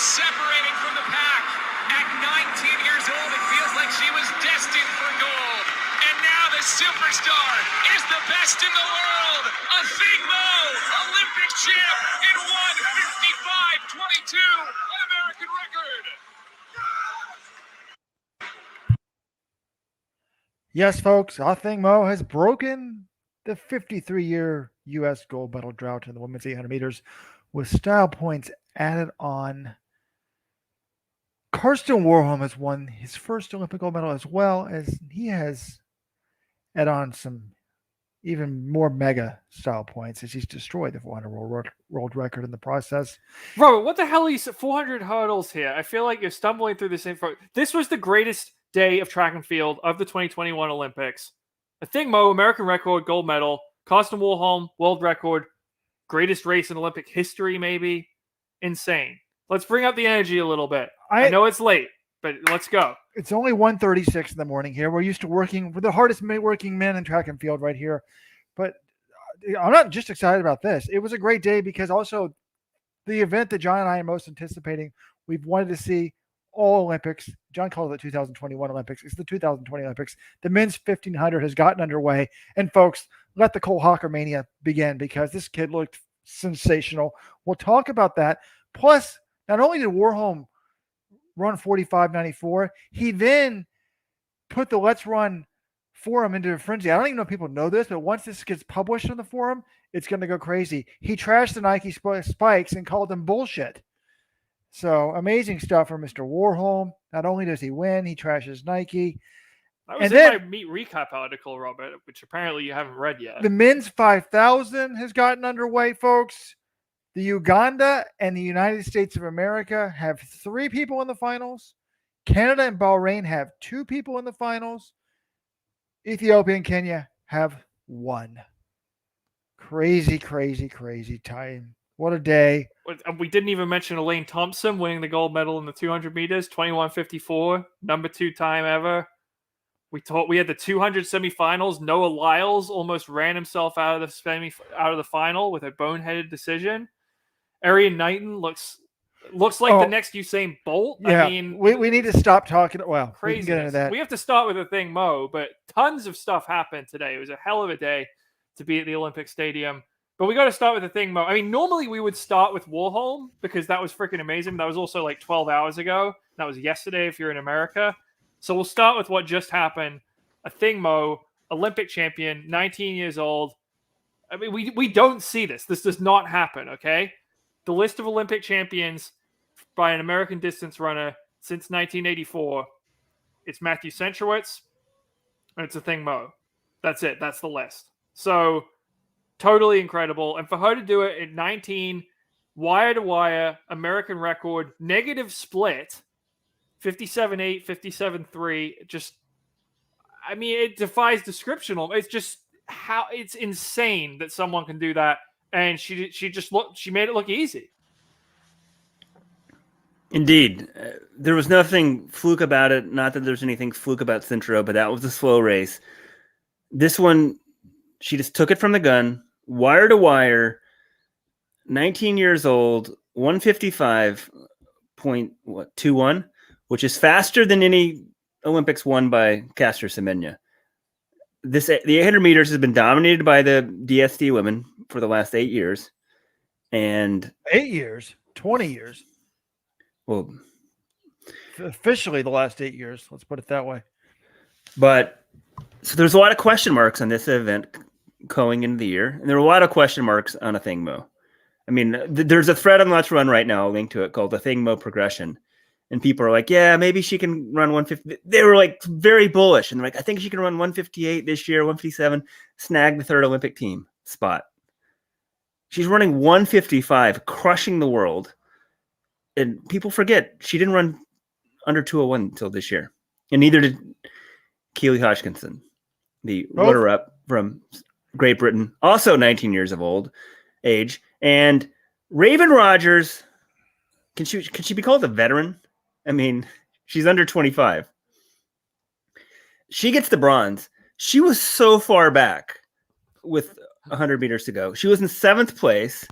separating from the pack. At 19 years old, it feels like she was destined for gold. And now the superstar is the best in the world. Athing Mu, Olympic champ in 1:55.22, an American record. Yes, folks, Athing Mu has broken the 53-year U.S. gold medal drought in the women's 800 meters with style points added on. Karsten Warholm has won his first Olympic gold medal, as well as he has added on some even more mega style points as he's destroyed the 400 world record in the process. Robert, what the hell are you 400 hurdles here? I feel like you're stumbling through this info. This was the greatest day of track and field of the 2021 Olympics. Athing Mu, American record, gold medal. Karsten Warholm, world record. Greatest race in Olympic history, maybe. Insane. Let's bring up the energy a little bit. I know it's late, but let's go. It's only 1:36 in the morning here. We're used to working with the hardest working men in track and field right here. But I'm not just excited about this. It was a great day because also the event that John and I are most anticipating, we've wanted to see all Olympics. John called it the 2021 Olympics. It's the 2020 Olympics. The men's 1500 has gotten underway. And folks, let the Cole Hawker mania begin because this kid looked sensational. We'll talk about that. Plus, not only did Warholm run 45.94, he then put the Let's Run forum into a frenzy. I don't even know if people know this, but once this gets published on the forum, it's going to go crazy. He trashed the Nike spikes and called them bullshit. So amazing stuff from Mr. Warholm. Not only does he win, he trashes Nike. That was in my meet recap article, Robert, which apparently you haven't read yet. The men's 5,000 has gotten underway, folks. The Uganda and the United States of America have 3 people in the finals. Canada and Bahrain have 2 people in the finals. Ethiopia and Kenya have 1. Crazy, crazy, crazy time. What a day. We didn't even mention Elaine Thompson winning the gold medal in the 200 meters, 21:54, number 2 time ever. We had the 200 semifinals. Noah Lyles almost ran himself out of the final with a boneheaded decision. Arian Knighton looks like the next Usain Bolt. Yeah, I mean, we need to stop talking. Well, crazy. We can get into that. We have to start with Athing Mu, but tons of stuff happened today. It was a hell of a day to be at the Olympic Stadium. But we got to start with Athing Mu. I mean, normally we would start with Warholm because that was freaking amazing. That was also like 12 hours ago. That was yesterday if you're in America. So we'll start with what just happened. Athing Mu, Olympic champion, 19 years old. I mean, we don't see this. This does not happen, okay? The list of Olympic champions by an American distance runner since 1984, it's Matthew Centrowitz, and it's Athing Mu. That's it. That's the list. So, totally incredible. And for her to do it at 19, wire-to-wire, American record, negative split, 57.8, 57.3, just, I mean, it defies description. It's just it's insane that someone can do that. And she made it look easy. Indeed. There was nothing fluke about it. Not that there's anything fluke about Centro, but that was a slow race. This one, she just took it from the gun, wire to wire, 19 years old, 155.21, which is faster than any Olympics won by Caster Semenya. The 800 meters has been dominated by the DSD women for the last 8 years. And 8 years, 20 years. Well, officially the last 8 years. Let's put it that way. But so there's a lot of question marks on this event going into the year. And there are a lot of question marks on Athing Mu. I mean, there's a thread on Let's Run right now linked to it called Athing Mu Progression. And people are like, yeah, maybe she can run 150. They were like very bullish. And they're like, I think she can run 158 this year, 157, snag the 3rd Olympic team spot. She's running 155, crushing the world. And people forget she didn't run under 201 until this year. And neither did Keely Hodgkinson, the runner-up from Great Britain, also 19 years of age. And Raven Rogers, can she be called a veteran? I mean, she's under 25. She gets the bronze. She was so far back with 100 meters to go. She was in 7th place,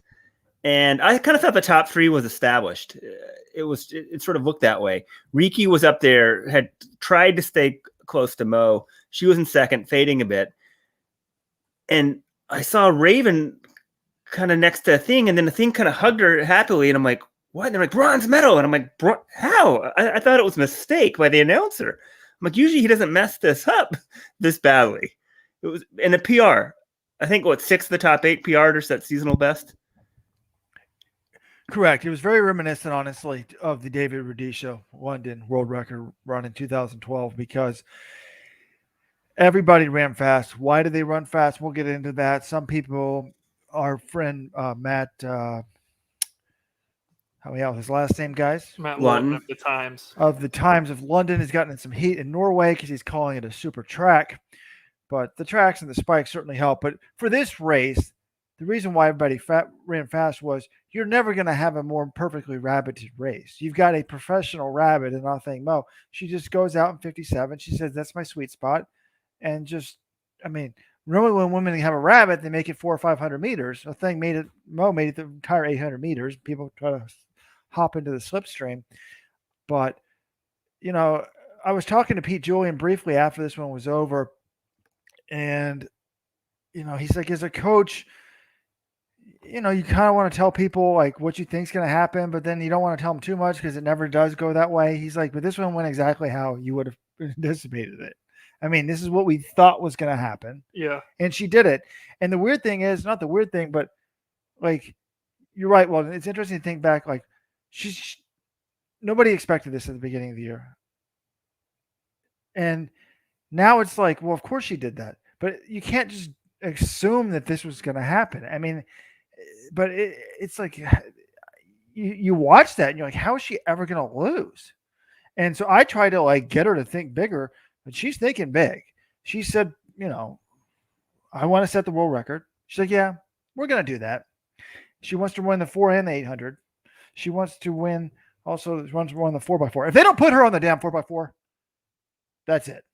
And I kind of thought the top three was established. It sort of looked that way. Riki was up there, had tried to stay close to Mo. She was in second, fading a bit. And I saw Raven kind of next to Athing, and then Athing kind of hugged her happily. And I'm like, what? And they're like, bronze medal. And I'm like, how? I thought it was a mistake by the announcer. I'm like, usually he doesn't mess this up this badly. It was in a PR. I think, 6 of the top 8 PR to set seasonal best? Correct. It was very reminiscent, honestly, of the David Rudisha London world record run in 2012 because everybody ran fast. Why did they run fast? We'll get into that. Some people, our friend Matt, how his last name, guys? Matt Lawton. Lawton of the Times of London has gotten in some heat in Norway because he's calling it a super track. But the tracks and the spikes certainly help. But for this race, the reason why everybody ran fast was you're never going to have a more perfectly rabbited race. You've got a professional rabbit in Athing Mu. She just goes out in 57. She says, that's my sweet spot. And normally when women have a rabbit, they make it 400 or 500 meters. Mo made it the entire 800 meters. People try to hop into the slipstream. But, I was talking to Pete Julian briefly after this one was over. And, he's like, as a coach, you kind of want to tell people like what you think is going to happen, but then you don't want to tell them too much because it never does go that way. He's like, but this one went exactly how you would have anticipated it. I mean, this is what we thought was going to happen. Yeah. And she did it. And the weird thing is, not the weird thing, but like, you're right. Well, it's interesting to think back. Like nobody expected this at the beginning of the year. And now it's like, well, of course she did that, but you can't just assume that this was going to happen. I mean, but it's like you watch that and you're like, how is she ever going to lose? And so I try to like get her to think bigger, but she's thinking big. She said, I want to set the world record. She's like, yeah, we're going to do that. She wants to win the 4 and the 800. She wants to win also runs on the 4x4. If they don't put her on the damn 4x4, that's it.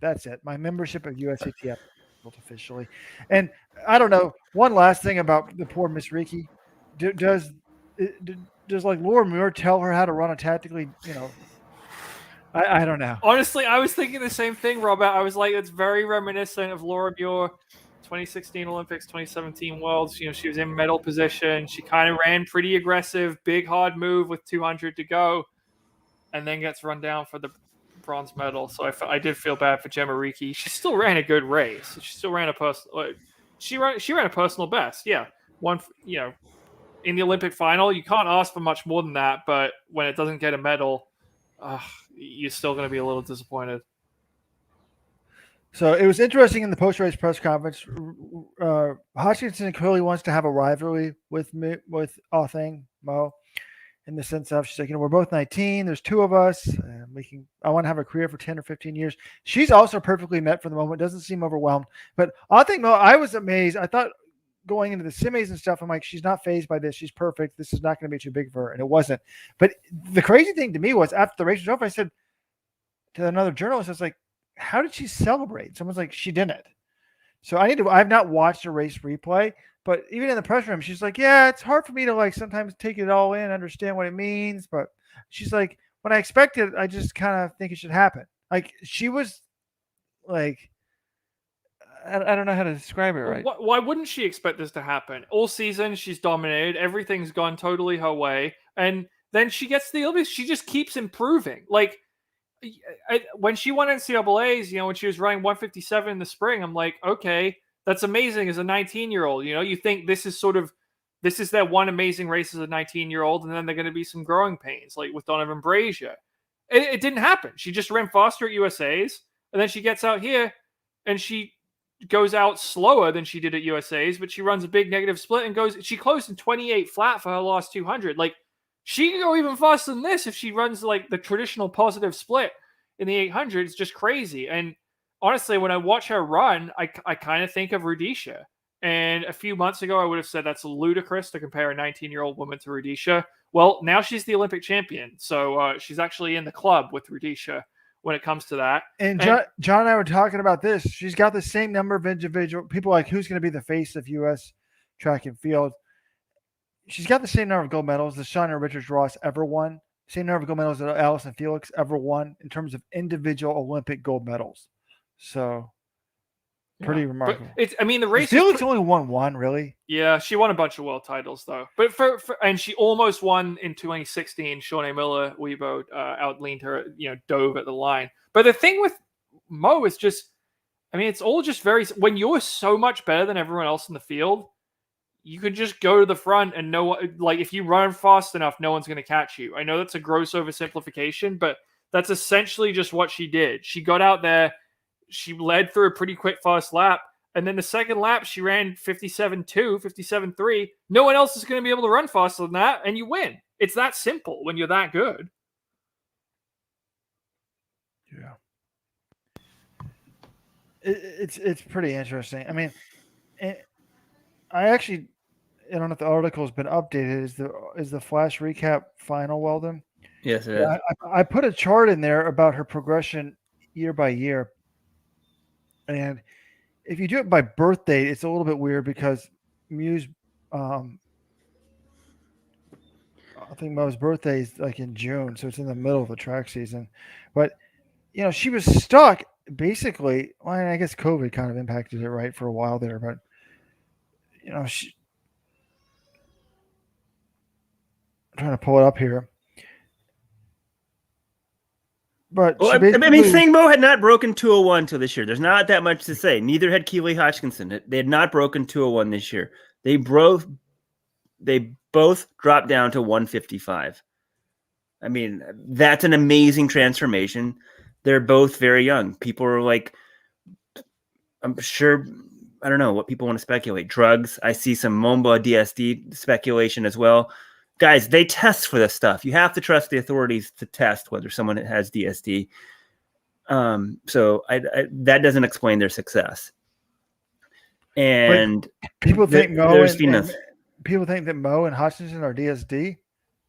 That's it. My membership of USATF officially. And I don't know. One last thing about the poor Miss Riki. Does like Laura Muir tell her how to run a tactically, I don't know. Honestly, I was thinking the same thing, Robert. I was like, it's very reminiscent of Laura Muir, 2016 Olympics, 2017 Worlds. She was in medal position. She kind of ran pretty aggressive, big, hard move with 200 to go, and then gets run down for the bronze medal. So I did feel bad for Gemma Riki. She still ran a good race. She still ran a personal. She ran a personal best. Yeah, one. In the Olympic final, you can't ask for much more than that. But when it doesn't get a medal, you're still going to be a little disappointed. So it was interesting in the post-race press conference. Hutchinson clearly wants to have a rivalry with Athing Mu. In the sense of, she's like, we're both 19. There's 2 of us. I want to have a career for 10 or 15 years. She's also perfectly met for the moment. Doesn't seem overwhelmed. But Athing Mu, I was amazed. I thought going into the semis and stuff, I'm like, she's not phased by this. She's perfect. This is not going to be too big for her. And it wasn't. But the crazy thing to me was after the race was over, I said to another journalist, I was like, how did she celebrate? Someone's like, she didn't. So I've not watched a race replay. But even in the press room, she's like, yeah, it's hard for me to like sometimes take it all in, understand what it means. But she's like, when I expect it, I just kind of think it should happen. Like she was like, I don't know how to describe it right. Why wouldn't she expect this to happen? All season, she's dominated. Everything's gone totally her way. And then she gets to the Olympics. She just keeps improving. Like when she won NCAAs, when she was running 157 in the spring, I'm like, okay, that's amazing as a 19-year-old. You think this is their one amazing race as a 19-year-old, and then they're going to be some growing pains, like with Donovan Brazier. It didn't happen. She just ran faster at USA's, and then she gets out here, and she goes out slower than she did at USA's, but she runs a big negative split and she closed in 28 flat for her last 200. Like, she can go even faster than this if she runs like the traditional positive split in the 800. It's just crazy. And honestly, when I watch her run, I kind of think of Rudisha. And a few months ago, I would have said that's ludicrous to compare a 19-year-old woman to Rudisha. Well, now she's the Olympic champion. So she's actually in the club with Rudisha when it comes to that. And John and I were talking about this. She's got the same number of individual people like who's going to be the face of U.S. track and field. she's got the same number of gold medals that Shauna Richards-Ross ever won. Same number of gold medals that Allison Felix ever won in terms of individual Olympic gold medals. So pretty remarkable. But I mean, the race. Felix only won one, really. Yeah, she won a bunch of world titles though. But and she almost won in 2016. Shawnee Miller Weibo outleaned her. Dove at the line. But the thing with Mo is just, I mean, it's all just very. When you're so much better than everyone else in the field, you could just go to the front and if you run fast enough, no one's going to catch you. I know that's a gross oversimplification, but that's essentially just what she did. She got out there, she led through a pretty quick fast lap, and then the second lap, she ran 57.2, 57.3. No one else is going to be able to run faster than that, and you win. It's that simple when you're that good. Yeah. It's pretty interesting. I mean, I actually, I don't know if the article has been updated. Is the flash recap final, Weldon? Yes, it is. I put a chart in there about her progression year by year, and if you do it by birth date, it's a little bit weird because Mu's, I think Mo's birthday is like in June, so it's in the middle of the track season. But she was stuck basically. Well, I guess COVID kind of impacted it right for a while there, but. I'm trying to pull it up here. But well, I mean, Athing Mu had not broken 201 till this year. There's not that much to say. Neither had Keely Hodgkinson. They had not broken 201 this year. They both dropped down to 155. I mean, that's an amazing transformation. They're both very young. People are like, I'm sure. I don't know what people want to speculate. Drugs. I see some Momba DSD speculation as well. Guys, they test for this stuff. You have to trust the authorities to test whether someone has DSD. So that doesn't explain their success. And people think people think that Mo and Hutchinson are DSD.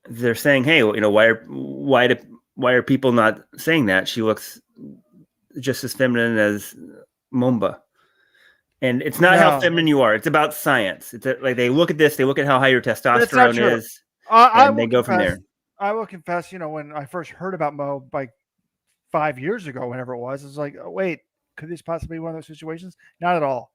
They're saying, hey, why are people not saying that? She looks just as feminine as Momba. And it's not how feminine you are. It's about science. It's like they look at this, they look at how high your testosterone is, and they go from there. I will confess, when I first heard about Mo like 5 years ago, whenever it was like, oh, wait, could this possibly be one of those situations? Not at all.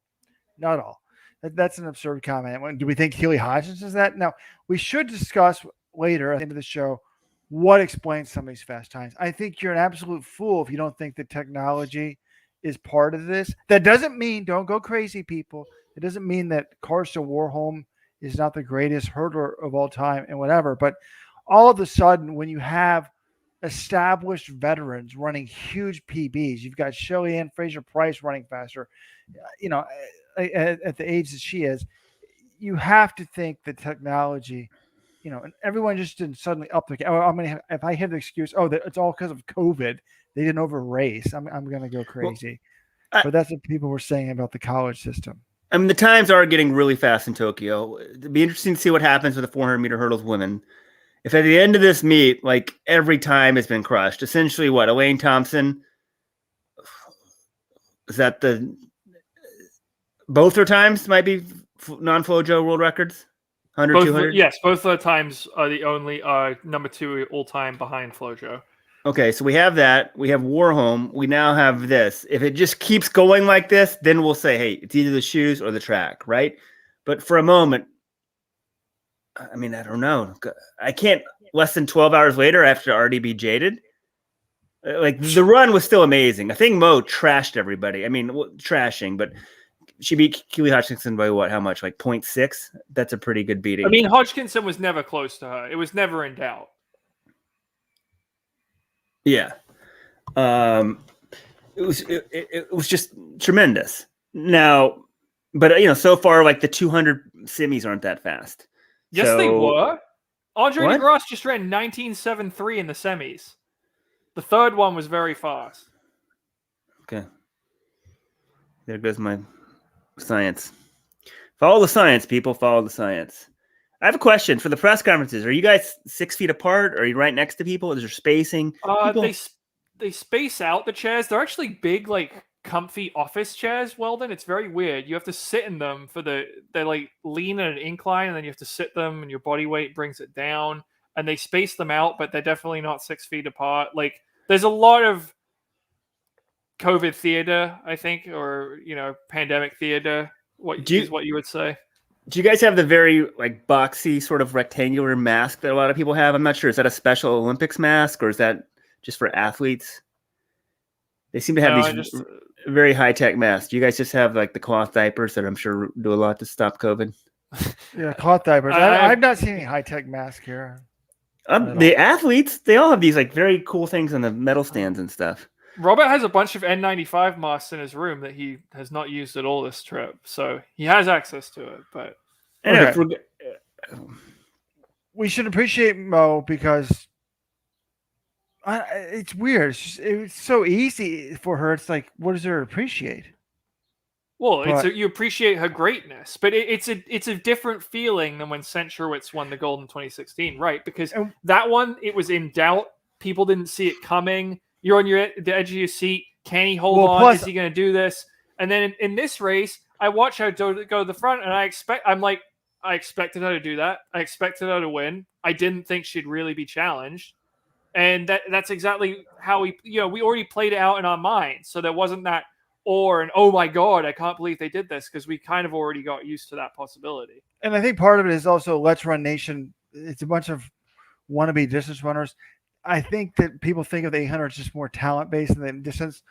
Not at all. That's an absurd comment. Do we think Keely Hodgins is that? Now, we should discuss later at the end of the show what explains some of these fast times. I think you're an absolute fool if you don't think that technology is part of this. That doesn't mean, don't go crazy, people. It doesn't mean that Karsten Warholm is not the greatest hurdler of all time and whatever. But all of a sudden, when you have established veterans running huge PBs, you've got Shelly-Ann Fraser-Price running faster, at the age that she is, you have to think that technology, and everyone just didn't suddenly up the. Oh, if I have the excuse, that it's all because of COVID. They didn't over race. I'm going to go crazy. But that's what people were saying about the college system. I mean, the times are getting really fast in Tokyo. It'd be interesting to see what happens with the 400-meter hurdles women. If at the end of this meet, like every time has been crushed, essentially what? Elaine Thompson, is that both their times might be non-FloJo world records? 100, 200? Yes, both of the times are the only number 2 all-time behind FloJo. Okay, so we have that. We have Warholm. We now have this. If it just keeps going like this, then we'll say, hey, it's either the shoes or the track, right? But for a moment, I mean, I don't know. I can't, less than 12 hours later, I have to already be jaded. Like, the run was still amazing. I think Mo trashed everybody. I mean, trashing, but she beat Keely Hodgkinson by what? How much? Like 0.6? That's a pretty good beating. I mean, Hodgkinson was never close to her. It was never in doubt. Yeah. It was just tremendous. Now, but so far, like the 200 semis aren't that fast. Yes, they were. Andre DeGrasse just ran 19.73 in the semis. The third one was very fast. Okay. There goes my science. Follow the science, people. Follow the science. I have a question for the press conferences. Are you guys 6 feet apart? Are you right next to people? Is there spacing? They space out the chairs. They're actually big, like comfy office chairs, Weldon. It's very weird. You have to sit in them they like lean at an incline, and then you have to sit them, and your body weight brings it down. And they space them out, but they're definitely not 6 feet apart. Like, there's a lot of COVID theater, I think, or pandemic theater. Is what you would say? Do you guys have the very like boxy sort of rectangular mask that a lot of people have? I'm not sure. Is that a special Olympics mask, or is that just for athletes? They seem to have these very high-tech masks. Do you guys just have like the cloth diapers that I'm sure do a lot to stop COVID? Yeah, cloth diapers. I've not seen any high-tech mask here. The athletes, they all have these like very cool things on the metal stands and stuff. Robert has a bunch of N95 masks in his room that he has not used at all this trip, so he has access to it. But anyway, we should appreciate Mo because it's weird. It's so easy for her. It's like, what does her appreciate? Well, you appreciate her greatness, but it's a different feeling than when Centrowitz won the gold in 2016, right? Because that one, it was in doubt. People didn't see it coming. You're on the edge of your seat. Can he hold on? Is he going to do this? And then in this race, I watch her go to the front, and I expected her to do that. I expected her to win. I didn't think she'd really be challenged. And that's exactly how we already played it out in our minds. So there wasn't that and oh my God, I can't believe they did this, because we kind of already got used to that possibility. And I think part of it is also Let's Run Nation. It's a bunch of wannabe distance runners. I think that people think of the 800 as just more talent based, and then distance,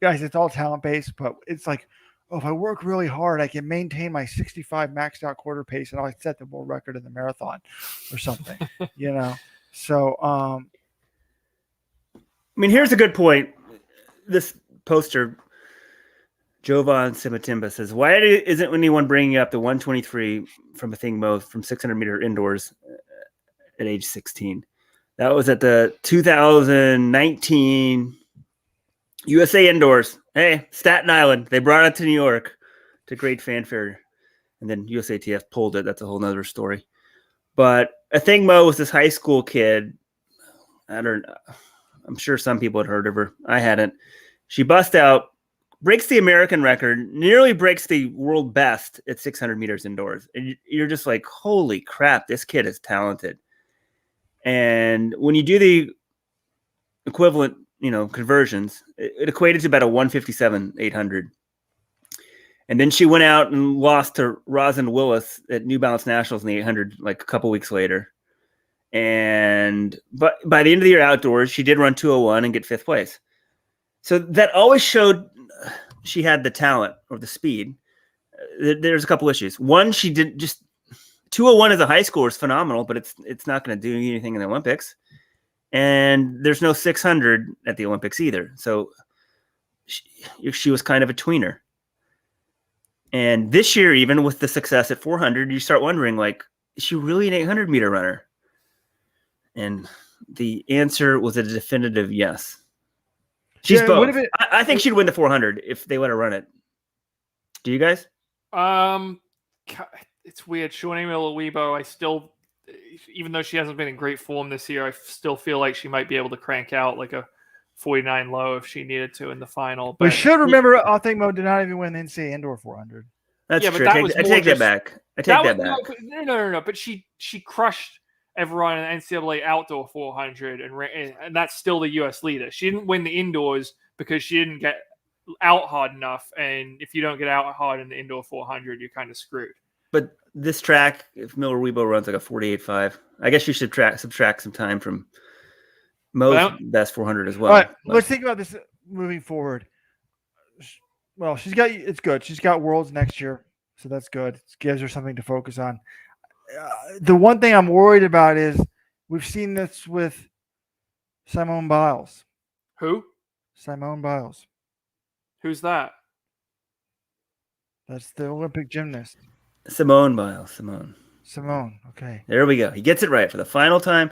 guys, it's all talent based. But it's like, if I work really hard, I can maintain my 65 maxed out quarter pace, and I'll set the world record in the marathon or something. So I mean, here's a good point. This poster, Jovan Simatimba, says, why isn't anyone bringing up the 123 from Athing Mu from 600 meter indoors at age 16? That was at the 2019 USA Indoors. Hey, Staten Island. They brought it to New York to great fanfare. And then USATF pulled it. That's a whole nother story. But Athing Mu was this high school kid. I'm sure some people had heard of her. I hadn't. She busts out, breaks the American record, nearly breaks the world best at 600 meters indoors. And you're just like, holy crap, this kid is talented. And when you do the equivalent, conversions, it equated to about a 157.800. And then she went out and lost to Rosalind Willis at New Balance Nationals in the 800, like a couple weeks later. But by the end of the year outdoors, she did run 201 and get 5th place. So that always showed she had the talent or the speed. There's a couple issues. One, she did just 201 as a high schooler is phenomenal, but it's not going to do anything in the Olympics. And there's no 600 at the Olympics either. So she was kind of a tweener. And this year, even with the success at 400, you start wondering, like, is she really an 800 meter runner? And the answer was a definitive yes. She's both. I think she'd win the 400 if they let her run it. Do you guys? It's weird. Shawnee Miller-Weibo, I still, even though she hasn't been in great form this year, I still feel like she might be able to crank out like a 49 low if she needed to in the final. But we should remember, Athing Mu did not even win the NCAA Indoor 400. That's true. I take that back. No. But she crushed everyone in the NCAA Outdoor 400, and that's still the U.S. leader. She didn't win the indoors because she didn't get out hard enough, and if you don't get out hard in the indoor 400, you're kind of screwed. But this track, if Miller-Weibo runs like a 48.5, I guess you should subtract some time from Mo's best 400 as well. All right, let's think about this moving forward. Well, it's good. She's got Worlds next year, so that's good. It gives her something to focus on. The one thing I'm worried about is we've seen this with Simone Biles. Who? Simone Biles. Who's that? That's the Olympic gymnast. Simone Biles. Simone. Okay. There we go. He gets it right for the final time.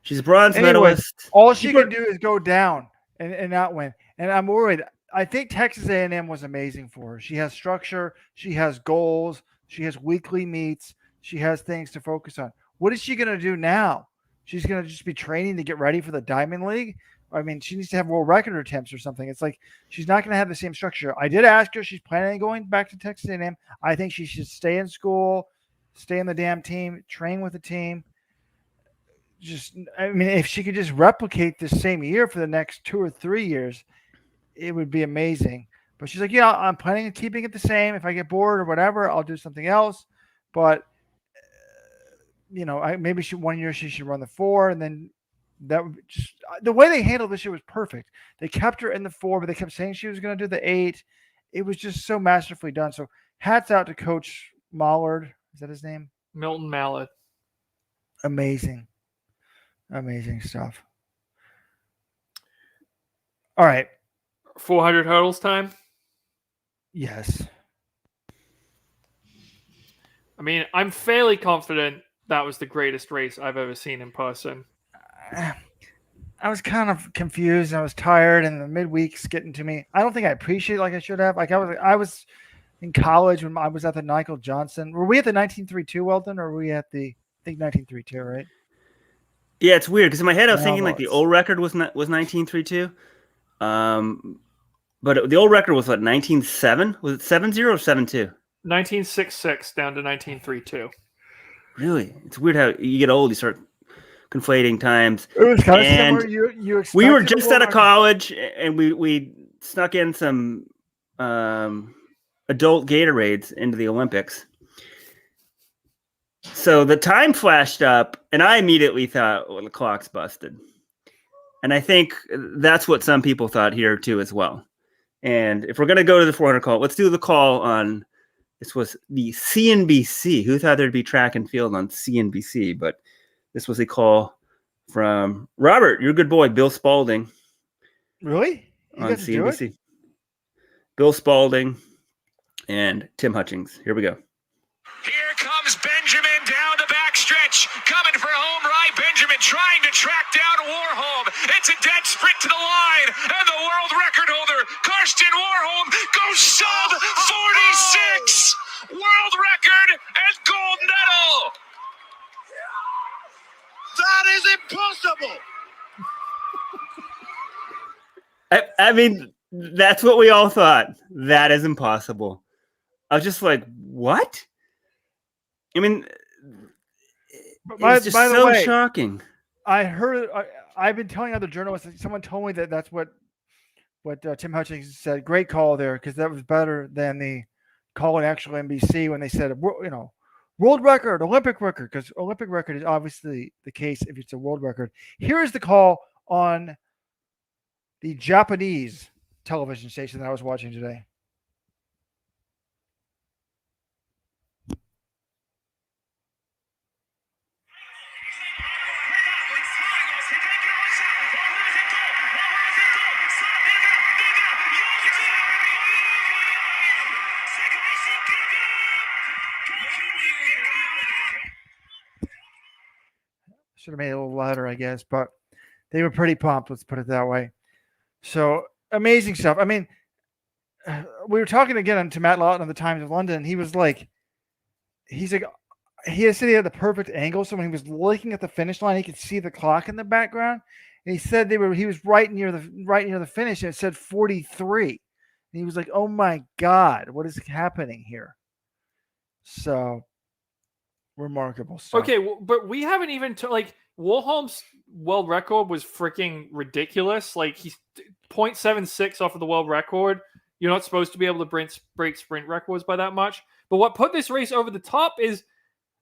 She's a bronze medalist. All she can do is go down and not win. And I'm worried. I think Texas A&M was amazing for her. She has structure. She has goals. She has weekly meets. She has things to focus on. What is she going to do now? She's going to just be training to get ready for the Diamond League? I mean, she needs to have world record attempts or something. It's like she's not going to have the same structure. I did ask her; she's planning on going back to Texas A&M. I think she should stay in school, stay in the damn team, train with the team. I mean, if she could just replicate the same year for the next 2 or 3 years, it would be amazing. But she's like, yeah, I'm planning on keeping it the same. If I get bored or whatever, I'll do something else. But maybe 1 year she should run the 4, and then that would just the way they handled this year was perfect. They kept her in the 4, but they kept saying she was going to do the 8. It was just so masterfully done. So hats out to Coach Mallard. Is that his name? Milton Mallard. Amazing stuff. All right. 400 hurdles time. Yes. I mean, I'm fairly confident that was the greatest race I've ever seen in person. I was kind of confused. I was tired, and the midweek's getting to me. I don't think I appreciate it like I should have. Like I was in college when I was at the Michael Johnson. Were we at the 1932, Weldon, or were we at the 1932, right? Yeah, it's weird because in my head I was thinking like the old record was 1932, but the old record was what 1907. Was it 70 or 72? 1966 down to 1932. Really, it's weird how you get old, you start conflating times. It was kind of similar. You we were just out of college, and we snuck in some adult Gatorades into the Olympics. So the time flashed up, and I immediately thought, well, the clock's busted. And I think that's what some people thought here, too, as well. And if we're going to go to the 400 call, let's do the call on, this was the CNBC. Who thought there'd be track and field on CNBC? But this was a call from Robert, your good boy, Bill Spalding. Really? On CNBC. Bill Spalding and Tim Hutchings. Here we go. Here comes Benjamin down the backstretch, coming for home right. Benjamin trying to track down Warholm. It's a dead sprint to the line, and the world record holder, Karsten Warholm, goes sub 46. World record and gold medal. That is impossible. I mean, that's what we all thought. That is impossible. I was just like, what? I mean, it's just so shocking. I heard. I've been telling other journalists. Someone told me that's what Tim Hutchings said. Great call there, because that was better than the call in actual NBC when they said, world record, Olympic record, because Olympic record is obviously the case if it's a world record. Here is the call on the Japanese television station that I was watching today. Should have made it a little louder, I guess, but they were pretty pumped. Let's put it that way. So amazing stuff. I mean, we were talking again to Matt Lawton of the Times of London. He was like, he said he had the perfect angle. So when he was looking at the finish line, he could see the clock in the background. And he said he was right near the finish, and it said 43. And he was like, "Oh my God, what is happening here?" So remarkable stuff. Okay, but we haven't even Warholm's world record was freaking ridiculous. Like, he's 0.76 off of the world record. You're not supposed to be able to break sprint records by that much. But what put this race over the top is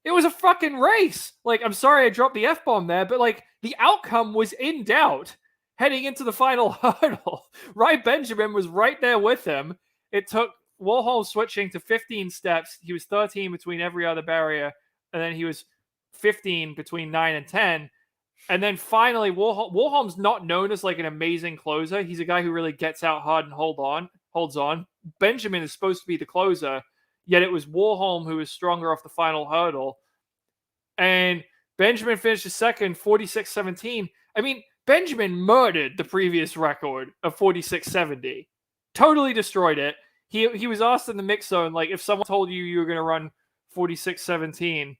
it was a fucking race. Like, I'm sorry I dropped the F-bomb there, but like the outcome was in doubt heading into the final hurdle. Rai Benjamin was right there with him. It took Warholm switching to 15 steps. He was 13 between every other barrier. And then he was 15 between 9 and 10. And then finally, Warholm's not known as like an amazing closer. He's a guy who really gets out hard and holds on. Benjamin is supposed to be the closer, yet it was Warholm who was stronger off the final hurdle. And Benjamin finished second, 46.17. I mean, Benjamin murdered the previous record of 46.70. Totally destroyed it. He was asked in the mix zone, like, if someone told you were going to run 46.17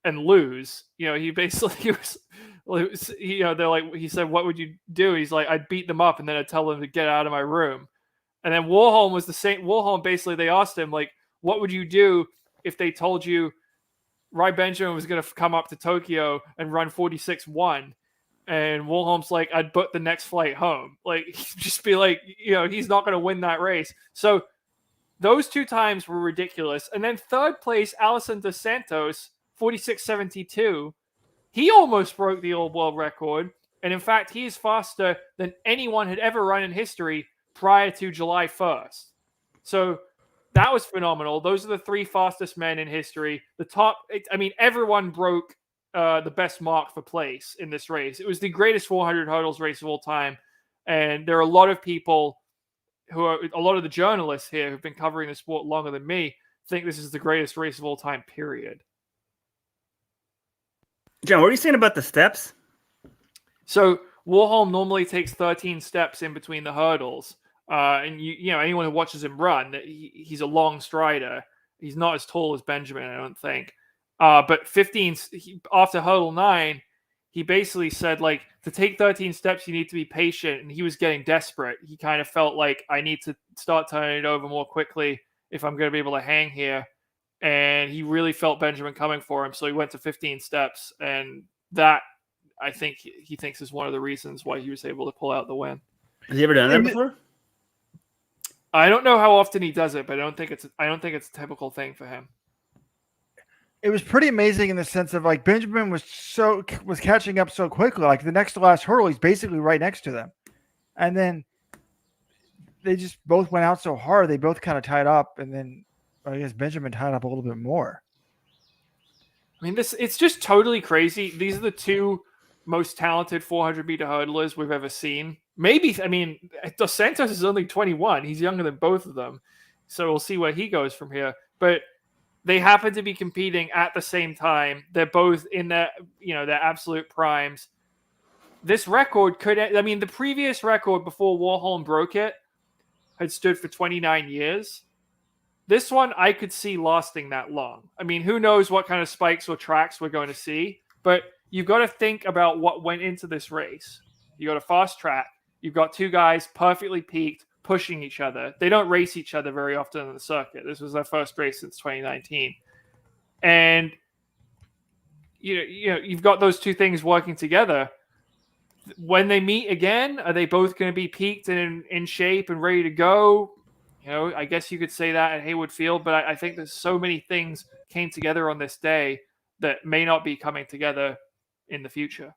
and lose, he basically was They're like, he said, what would you do? He's like, I'd beat them up and then I'd tell them to get out of my room. And then Warholm was the same. Warholm, basically, they asked him, like, what would you do if they told you Rai Benjamin was going to come up to Tokyo and run 46-1? And Warholm's like, I'd book the next flight home. Like, just be like, he's not going to win that race. So those 2 times were ridiculous. And then third place, Alisson dos Santos, 46.72. He almost broke the old world record. And in fact, he is faster than anyone had ever run in history prior to July 1st. So that was phenomenal. Those are the 3 fastest men in history. Everyone broke the best mark for place in this race. It was the greatest 400 hurdles race of all time. And there are a lot of people a lot of the journalists here who've been covering the sport longer than me think this is the greatest race of all time, period. John, what are you saying about the steps? So Warholm normally takes 13 steps in between the hurdles. And anyone who watches him run, he's a long strider. He's not as tall as Benjamin, I don't think. But 15 after hurdle 9, he basically said, like, to take 13 steps, you need to be patient. And he was getting desperate. He kind of felt like, I need to start turning it over more quickly if I'm going to be able to hang here. And he really felt Benjamin coming for him. So he went to 15 steps. And that, I think, he thinks is one of the reasons why he was able to pull out the win. Has he ever done that before? I don't know how often he does it, but I don't think it's a typical thing for him. It was pretty amazing in the sense of, like, Benjamin was catching up so quickly. Like, the next to last hurdle, he's basically right next to them. And then they just both went out so hard. They both kind of tied up. And then I guess Benjamin tied up a little bit more. I mean, it's just totally crazy. These are the 2 most talented 400-meter hurdlers we've ever seen. Maybe, Dos Santos is only 21. He's younger than both of them. So we'll see where he goes from here. But they happen to be competing at the same time. They're both in their absolute primes. This record the previous record before Warholm broke it had stood for 29 years. This one I could see lasting that long. I mean, who knows what kind of spikes or tracks we're going to see, but you've got to think about what went into this race. You got a fast track. You've got 2 guys perfectly peaked, pushing each other. They don't race each other very often on the circuit. This was their first race since 2019. And you've got those 2 things working together. When they meet again, are they both going to be peaked and in shape and ready to go? I guess you could say that at Hayward Field, but I think there's so many things came together on this day that may not be coming together in the future.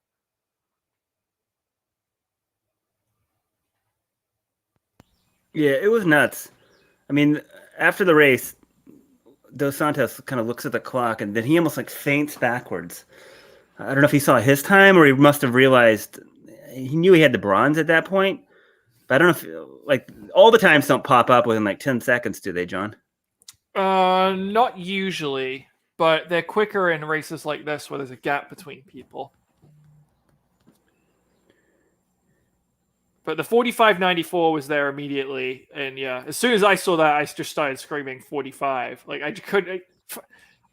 Yeah, it was nuts. I mean, after the race, Dos Santos kind of looks at the clock and then he almost like faints backwards. I don't know if he saw his time or he must have realized he knew he had the bronze at that point. But I don't know if, like, all the times don't pop up within like 10 seconds, do they, John? Not usually, but they're quicker in races like this where there's a gap between people. But the 45.94 was there immediately, and yeah, as soon as I saw that, I just started screaming 45. Like,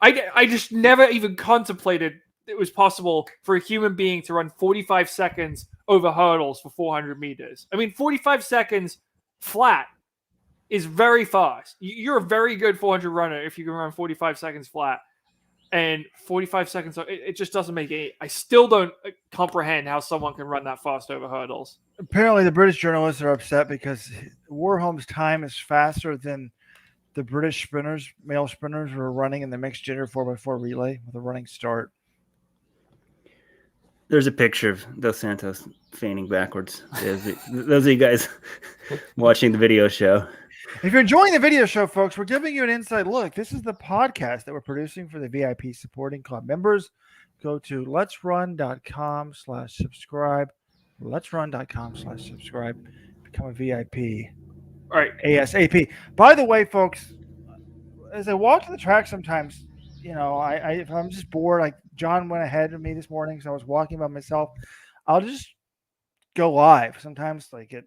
I just never even contemplated it was possible for a human being to run 45 seconds over hurdles for 400 meters. I mean, 45 seconds flat is very fast. You're a very good 400 runner if you can run 45 seconds flat. And 45 seconds, it just doesn't make any. I still don't comprehend how someone can run that fast over hurdles. Apparently, the British journalists are upset because Warholm's time is faster than the British sprinters, male sprinters, who are running in the mixed gender 4x4 relay with a running start. There's a picture of Dos Santos fainting backwards. Those are you guys watching the video show. If you're enjoying the video show, folks, we're giving you an inside look. This is the podcast that we're producing for the VIP Supporting Club members. Go to letsrun.com/subscribe. Letsrun.com/subscribe. Become a VIP. All right. ASAP. By the way, folks, as I walk to the track sometimes, if I'm just bored, like John went ahead of me this morning, so I was walking by myself. I'll just go live sometimes, like at,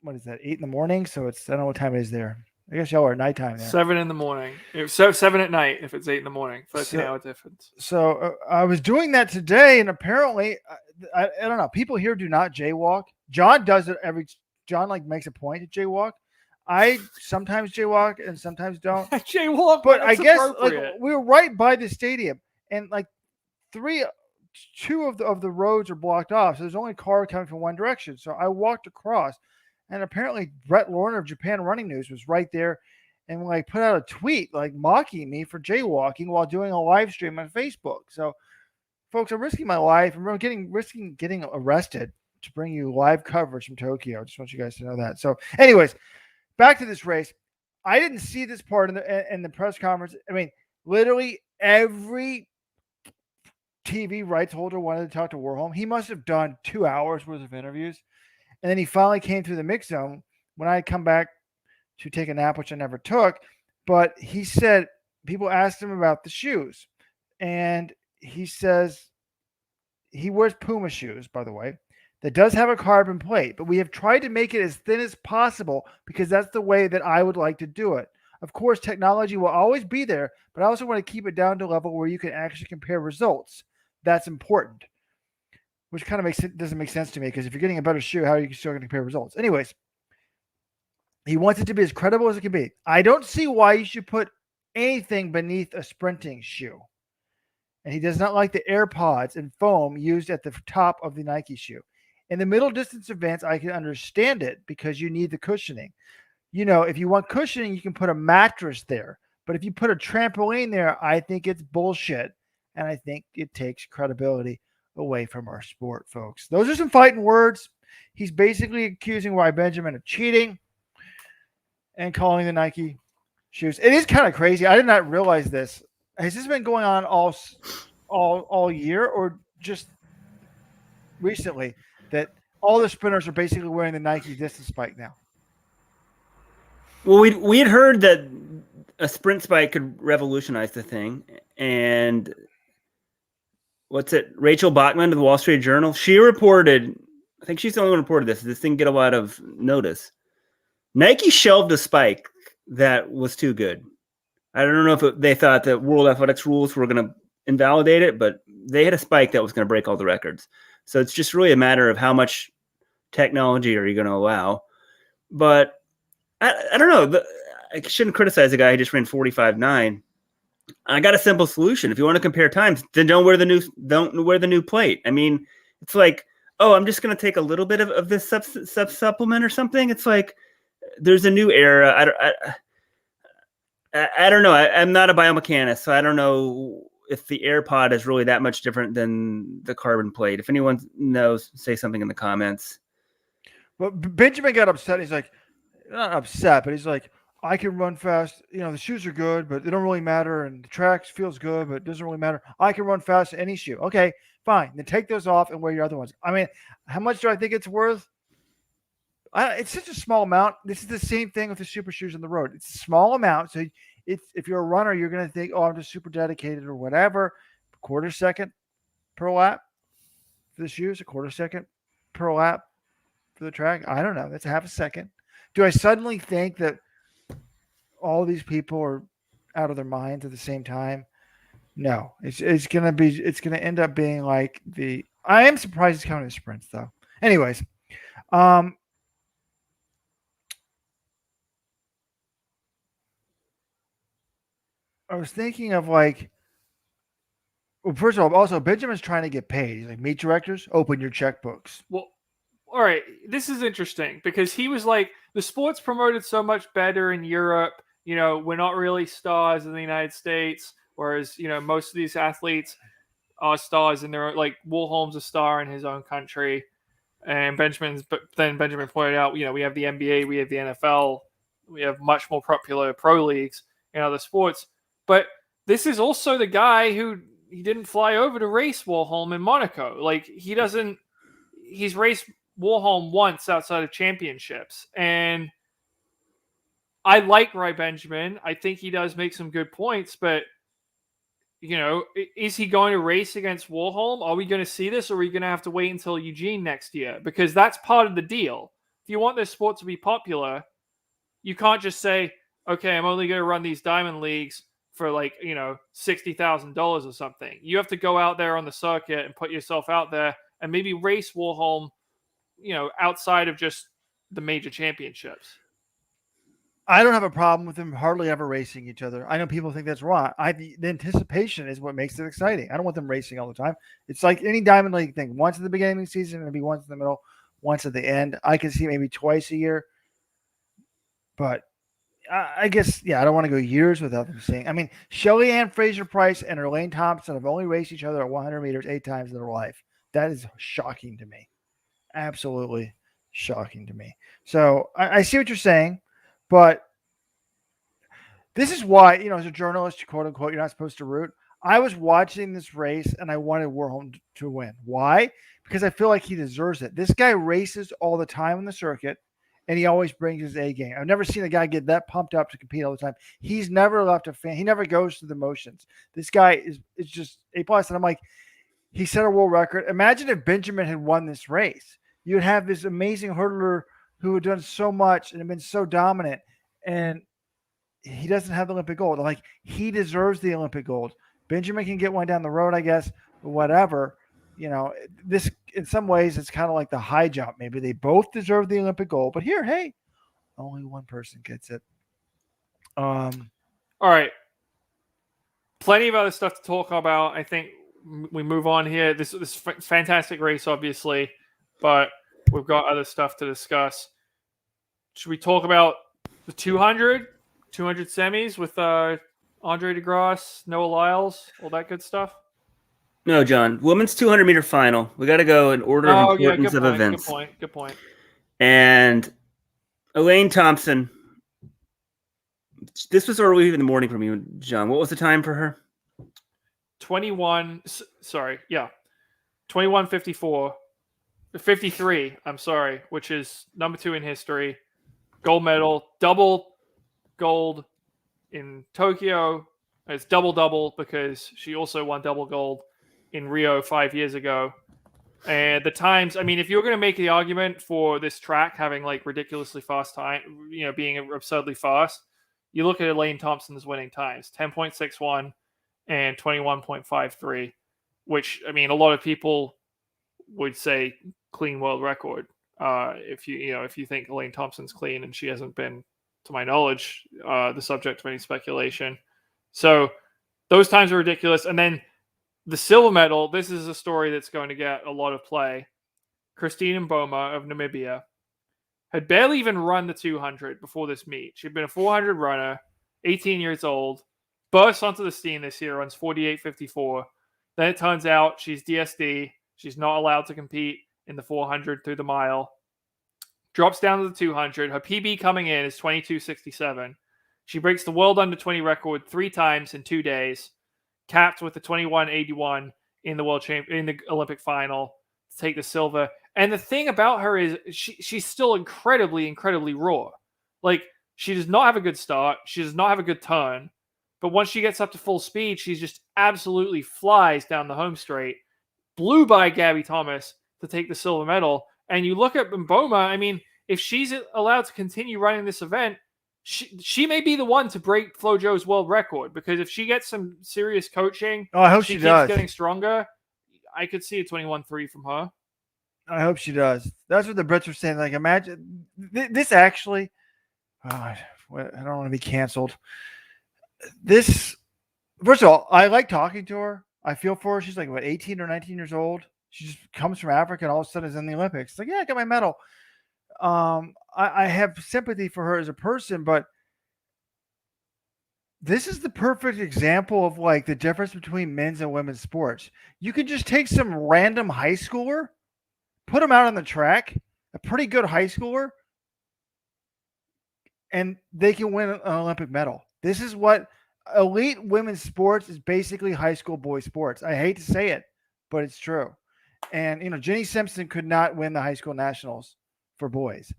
what is that, 8 in the morning? So I don't know what time it is there. I guess y'all are nighttime there. 7 in the morning. So 7 at night if it's 8 in the morning. 13-hour difference. So I was doing that today, and apparently, I don't know. People here do not jaywalk. John does it John like makes a point to jaywalk. I sometimes jaywalk and sometimes don't. Jaywalk, But I guess like appropriate. we were right by the stadium, and like two of the roads are blocked off. So there's only a car coming from one direction. So I walked across, and apparently Brett Lorner of Japan Running News was right there, and like put out a tweet like mocking me for jaywalking while doing a live stream on Facebook. So, folks, I'm risking my life. I'm risking getting arrested to bring you live coverage from Tokyo. I just want you guys to know that. So, anyways, back to this race. I didn't see this part in the press conference. I mean, literally every TV rights holder wanted to talk to Warholm. He must have done 2 hours worth of interviews. And then he finally came through the mix zone when I had come back to take a nap, which I never took. But he said, people asked him about the shoes. And he says he wears Puma shoes, by the way, that does have a carbon plate. But we have tried to make it as thin as possible because that's the way that I would like to do it. Of course, technology will always be there, but I also want to keep it down to a level where you can actually compare results. That's important, which kind of doesn't make sense to me because if you're getting a better shoe, how are you still going to compare results? Anyways, he wants it to be as credible as it can be. I don't see why you should put anything beneath a sprinting shoe. And he does not like the AirPods and foam used at the top of the Nike shoe. In the middle distance events, I can understand it because you need the cushioning. You know, if you want cushioning, you can put a mattress there. But if you put a trampoline there, I think it's bullshit. And I think it takes credibility away from our sport, folks. Those are some fighting words. He's basically accusing Ry Benjamin of cheating and calling the Nike shoes. It is kind of crazy. I did not realize this. Has this been going on all year or just recently that all the sprinters are basically wearing the Nike distance spike now? Well, we had heard that a sprint spike could revolutionize the thing, and Rachel Bachman of the Wall Street Journal, she reported, I think she's the only one who reported this didn't get a lot of notice. Nike shelved a spike that was too good. I don't know if they thought that World Athletics rules were going to invalidate it, but they had a spike that was going to break all the records. So it's just really a matter of how much technology are you going to allow. But I don't know. I shouldn't criticize the guy who just ran 45.9. I got a simple solution. If you want to compare times, then don't wear the new plate. I mean, it's like, oh, I'm just going to take a little bit of this supplement or something. It's like there's a new era. I don't know. I'm not a biomechanist, so I don't know if the AirPod is really that much different than the carbon plate. If anyone knows, say something in the comments. Well, Benjamin got upset. He's like, not upset, but he's like, I can run fast. You know, the shoes are good, but they don't really matter. And the track feels good, but it doesn't really matter. I can run fast in any shoe. Okay, fine. Then take those off and wear your other ones. I mean, how much do I think it's worth? It's such a small amount. This is the same thing with the super shoes on the road. It's a small amount. So if you're a runner, you're going to think, oh, I'm just super dedicated or whatever. A quarter second per lap for the shoes, a quarter second per lap for the track. I don't know. That's a half a second. Do I suddenly think that all these people are out of their minds at the same time? No, it's going to end up being like I am surprised it's counting the sprints though. Anyways, I was thinking of like, well, first of all, also Benjamin's trying to get paid. He's like, meet directors, open your checkbooks. Well, all right, this is interesting because he was like, the sport's promoted so much better in Europe. You know, we're not really stars in the United States, whereas, you know, most of these athletes are stars in their own, like Warholm's a star in his own country. And Benjamin pointed out, you know, we have the NBA, we have the NFL, we have much more popular pro leagues in other sports. But this is also the guy who he didn't fly over to race Warholm in Monaco. Like, he's raced Warholm once outside of championships. And I like Ry Benjamin. I think he does make some good points, but, you know, is he going to race against Warholm? Are we going to see this, or are we going to have to wait until Eugene next year? Because that's part of the deal. If you want this sport to be popular, you can't just say, okay, I'm only going to run these diamond leagues for like, $60,000 or something. You have to go out there on the circuit and put yourself out there and maybe race Warholm, outside of just the major championships. I don't have a problem with them hardly ever racing each other. I know people think that's wrong. The anticipation is what makes it exciting. I don't want them racing all the time. It's like any Diamond League thing. Once at the beginning of the season, maybe once in the middle, once at the end. I can see maybe twice a year. But I guess, I don't want to go years without them seeing. I mean, Shelly Ann Fraser-Price and Elaine Thompson have only raced each other at 100 meters 8 times in their life. That is shocking to me. Absolutely shocking to me. So I see what you're saying. But this is why, as a journalist, quote unquote, you're not supposed to root. I was watching this race and I wanted Warholm to win. Why? Because I feel like he deserves it. This guy races all the time on the circuit and he always brings his A game. I've never seen a guy get that pumped up to compete all the time. He's never left a fan. He never goes through the motions. This guy is just A+. And I'm like, he set a world record. Imagine if Benjamin had won this race. You'd have this amazing hurdler who had done so much and had been so dominant. And he doesn't have the Olympic gold. Like, he deserves the Olympic gold. Benjamin can get one down the road, I guess, but whatever. This, in some ways, it's kind of like the high jump. Maybe they both deserve the Olympic gold, but here, hey, only one person gets it. All right. Plenty of other stuff to talk about. I think we move on here. This fantastic race, obviously, but we've got other stuff to discuss. Should we talk about the 200 semis with Andre DeGrasse, Noah Lyles, all that good stuff? No, John. Women's 200-meter final. We got to go in order of importance of events. Good point. And Elaine Thompson. This was early in the morning for me, John. What was the time for her? 21:54. 53, I'm sorry, which is number 2 in history. Gold medal, double gold in Tokyo. It's double because she also won double gold in Rio 5 years ago. And the times, I mean, if you're going to make the argument for this track having like ridiculously fast time, being absurdly fast, you look at Elaine Thompson's winning times, 10.61 and 21.53, which, I mean, a lot of people would say clean world record. If you think Elaine Thompson's clean, and she hasn't been, to my knowledge, the subject of any speculation. So those times are ridiculous. And then the silver medal, this is a story that's going to get a lot of play. Christine Mboma of Namibia had barely even run the 200 before this meet. She'd been a 400 runner, 18 years old, burst onto the scene this year, runs 48.54. Then it turns out she's DSD. She's not allowed to compete in the 400 through the mile. Drops down to the 200. Her PB coming in is 22.67. She breaks the world under 20 record 3 times in 2 days, capped with the 21.81 in the in the Olympic final to take the silver. And the thing about her is she's still incredibly, incredibly raw. Like, she does not have a good start. She does not have a good turn. But once she gets up to full speed, she's just absolutely flies down the home straight. Blew by Gabby Thomas to take the silver medal. And you look at Mboma, I mean, if she's allowed to continue running this event, she may be the one to break FloJo's world record, because if she gets some serious coaching, I hope she does. Getting stronger, I could see a 21.3 from her. I hope she does. That's what the Brits are saying. Like, imagine this actually. I don't want to be canceled. This, first of all, I like talking to her. I feel for her. She's like, 18 or 19 years old. She just comes from Africa and all of a sudden is in the Olympics. It's like, yeah, I got my medal. I have sympathy for her as a person, but this is the perfect example of like the difference between men's and women's sports. You can just take some random high schooler, put them out on the track, a pretty good high schooler, and they can win an Olympic medal. This is what elite women's sports is, basically high school boys sports. I hate to say it, but it's true. And, Jenny Simpson could not win the high school nationals for boys.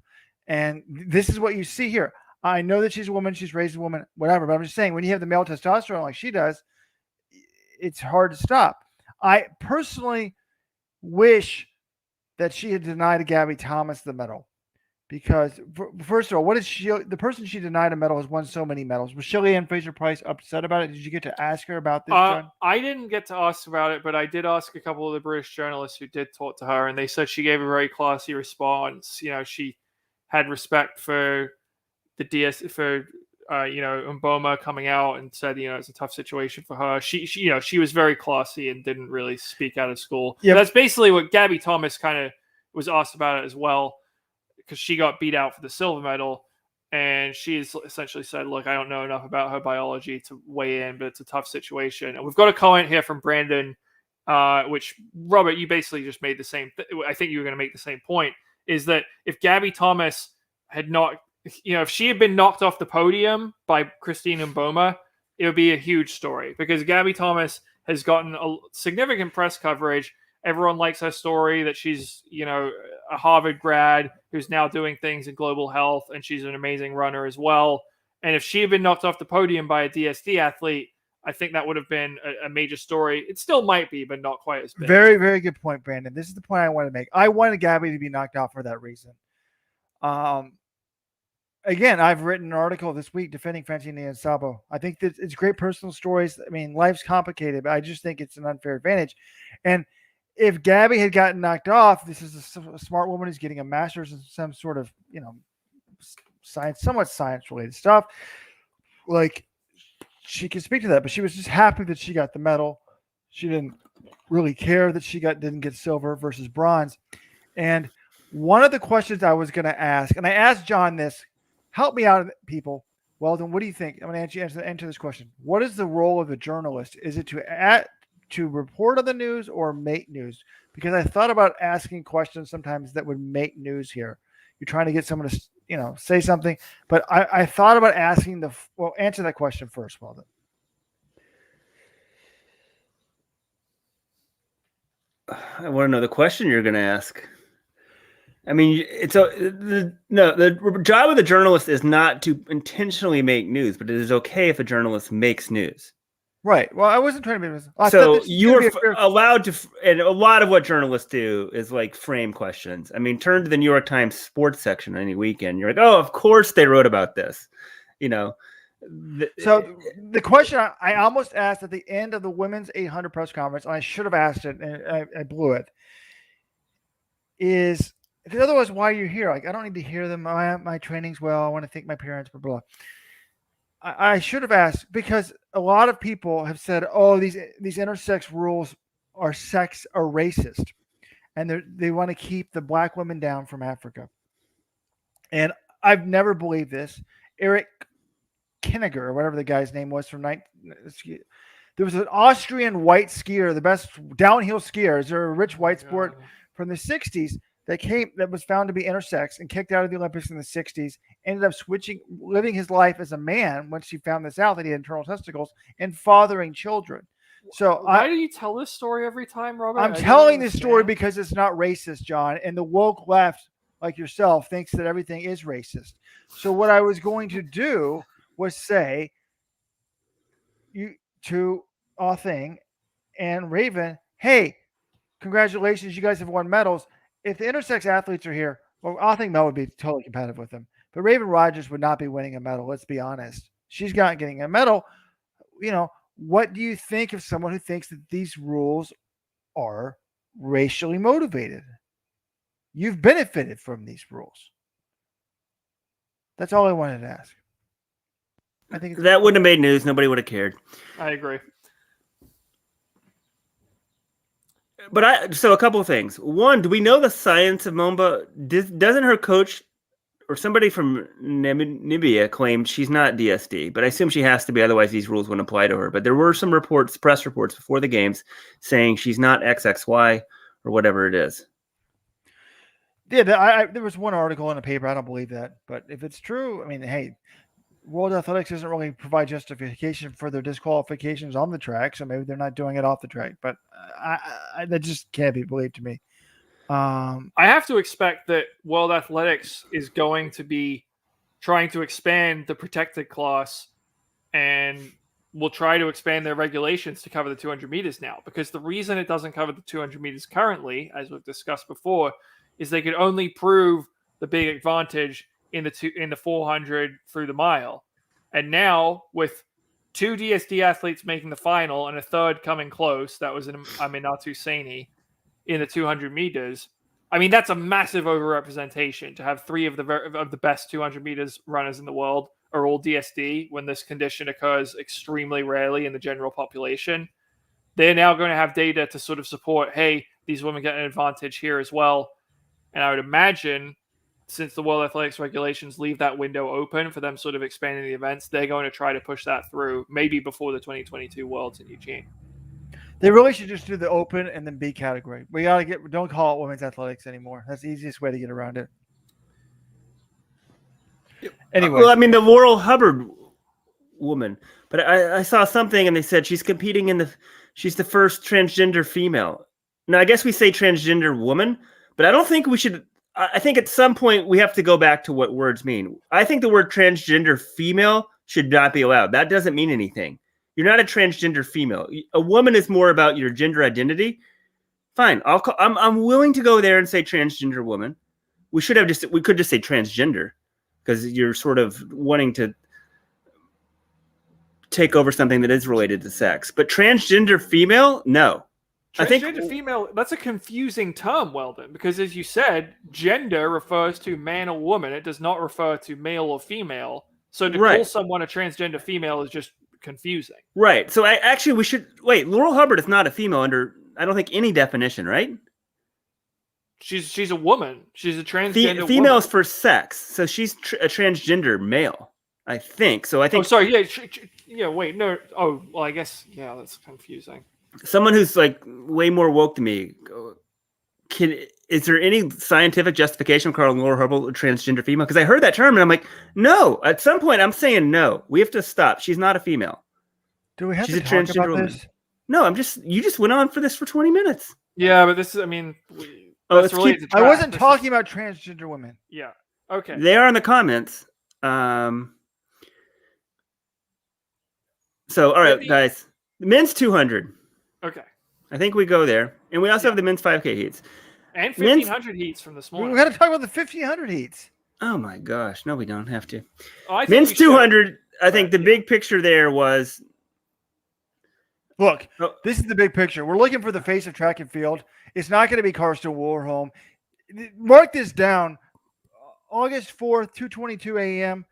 And this is what you see here. I know that she's a woman, she's raised a woman, whatever, but I'm just saying, when you have the male testosterone like she does, it's hard to stop. I personally wish that she had denied Gabby Thomas the medal. Because first of all, what is she? The person she denied a medal has won so many medals. Was Shelley-Ann Fraser-Price upset about it? Did you get to ask her about this, John? I didn't get to ask about it, but I did ask a couple of the British journalists who did talk to her, and they said she gave a very classy response. She had respect for the Mboma coming out and said, it's a tough situation for her. She was very classy and didn't really speak out of school. Yeah, that's basically what Gabby Thomas kind of was asked about it as well, because she got beat out for the silver medal, and she's essentially said, look, I don't know enough about her biology to weigh in, but it's a tough situation. And we've got a comment here from Brandon, which, Robert, you basically just made the same I think you were going to make the same point, is that if Gabby Thomas had not, if she had been knocked off the podium by Christine Mboma, it would be a huge story, because Gabby Thomas has gotten a significant press coverage. Everyone likes her story that she's, a Harvard grad who's now doing things in global health, and she's an amazing runner as well. And if she had been knocked off the podium by a DSD athlete, I think that would have been a major story. It still might be, but not quite as big. Very, very good point, Brandon. This is the point I want to make. I wanted Gabby to be knocked out for that reason. Again, I've written an article this week defending Francine and Sabo. I think that it's great personal stories. I mean, life's complicated, but I just think it's an unfair advantage. And if Gabby had gotten knocked off, this is a smart woman who's getting a master's in some sort of, somewhat science-related stuff. Like, she can speak to that, but she was just happy that she got the medal. She didn't really care that she didn't get silver versus bronze. And one of the questions I was going to ask, and I asked John this, help me out, people. Weldon, what do you think? I'm going to answer this question. What is the role of the journalist? Is it to report on the news or make news? Because I thought about asking questions sometimes that would make news here. You're trying to get someone to, say something, but I thought about asking answer that question first, Weldon. I want to know the question you're going to ask. I mean, the job of the journalist is not to intentionally make news, but it is okay if a journalist makes news. Right. Well, I wasn't trying to be. So you are allowed to, and a lot of what journalists do is like frame questions. I mean, turn to the New York Times sports section any weekend. You're like, oh, of course they wrote about this. So the question I almost asked at the end of the women's 800 press conference, and I should have asked it, and I blew it, is because otherwise, why are you here? Like, I don't need to hear them. My training's well. I want to thank my parents, blah, blah. I should have asked, because a lot of people have said, oh, these intersex rules are racist, and they want to keep the black women down from Africa. And I've never believed this. Eric Kinniger, or whatever the guy's name was, there was an Austrian white skier, the best downhill skier. Is there a rich white sport from the 60s that was found to be intersex and kicked out of the Olympics in the 60s, ended up living his life as a man once he found this out, that he had internal testicles, and fathering children. So why do you tell this story every time, Robert? I'm telling this story because it's not racist, John, and the woke left, like yourself, thinks that everything is racist. So what I was going to do was say to Athing and Raven, hey, congratulations, you guys have won medals. If the intersex athletes are here, well, Athing Mu would be totally competitive with them. But Raven Rogers would not be winning a medal. Let's be honest. She's not getting a medal. What do you think of someone who thinks that these rules are racially motivated? You've benefited from these rules. That's all I wanted to ask. I think that wouldn't have made news. Nobody would have cared. I agree. But so a couple of things. One, do we know the science of Mboma? Doesn't her coach or somebody from Namibia claimed she's not DSD? But I assume she has to be, otherwise these rules wouldn't apply to her. But there were some press reports before the games saying she's not XXY or whatever it is. Yeah, there was one article in a paper. I don't believe that. But if it's true, I mean, hey, World Athletics doesn't really provide justification for their disqualifications on the track, so maybe they're not doing it off the track. But that just can't be believed to me. I have to expect that World Athletics is going to be trying to expand the protected class, and will try to expand their regulations to cover the 200 meters now. Because the reason it doesn't cover the 200 meters currently, as we've discussed before, is they could only prove the big advantage in the 400 through the mile. And now with 2 DSD athletes making the final and a third coming close, that was Aminatu Saini in the 200 meters. I mean, that's a massive overrepresentation to have 3 of the best 200 meters runners in the world are all DSD when this condition occurs extremely rarely in the general population. They're now going to have data to sort of support, hey, these women get an advantage here as well. And I would imagine, since the World Athletics regulations leave that window open for them sort of expanding the events, they're going to try to push that through maybe before the 2022 Worlds in Eugene. They really should just do the open and then B category. Don't call it women's athletics anymore. That's the easiest way to get around it. Anyway. Well, I mean, the Laurel Hubbard woman, but I saw something and they said she's competing she's the first transgender female. Now, I guess we say transgender woman, but I don't think we should. I think at some point we have to go back to what words mean. I think the word transgender female should not be allowed. That doesn't mean anything. You're not a transgender female. A woman is more about your gender identity. Fine. I'm willing to go there and say transgender woman. We could just say transgender because you're sort of wanting to take over something that is related to sex. But transgender female, no. Transgender female, that's a confusing term, Weldon, because as you said, gender refers to man or woman. It does not refer to male or female. So to call someone a transgender female is just confusing. Right. So we should wait. Laurel Hubbard is not a female under, I don't think, any definition, right? She's a woman. She's a transgender female woman. is for sex. So she's a transgender male, I think. So I think. Oh, sorry. Yeah. Yeah. Wait. No. Oh, well, I guess. Yeah, that's confusing. Someone who's like way more woke than me, is there any scientific justification for calling Laura Hubbard a transgender female? Because I heard that term and I'm like, no. At some point, I'm saying no. We have to stop. She's not a female. Do we have She's to talk about woman. this? No, you just went on for this for 20 minutes. Yeah, but this is, I mean, I wasn't talking about transgender women. Yeah. Okay. They are in the comments. So, all right, guys. The men's 200. Okay. I think we go there. And we also have the men's 5K heats. And 1,500 heats from this morning. We got to talk about the 1,500 heats. Oh, my gosh. No, we don't have to. Oh, men's 200, I think the big picture there was... Look, this is the big picture. We're looking for the face of track and field. It's not going to be Karsten Warholm. Mark this down. August 4th, 2:22 a.m.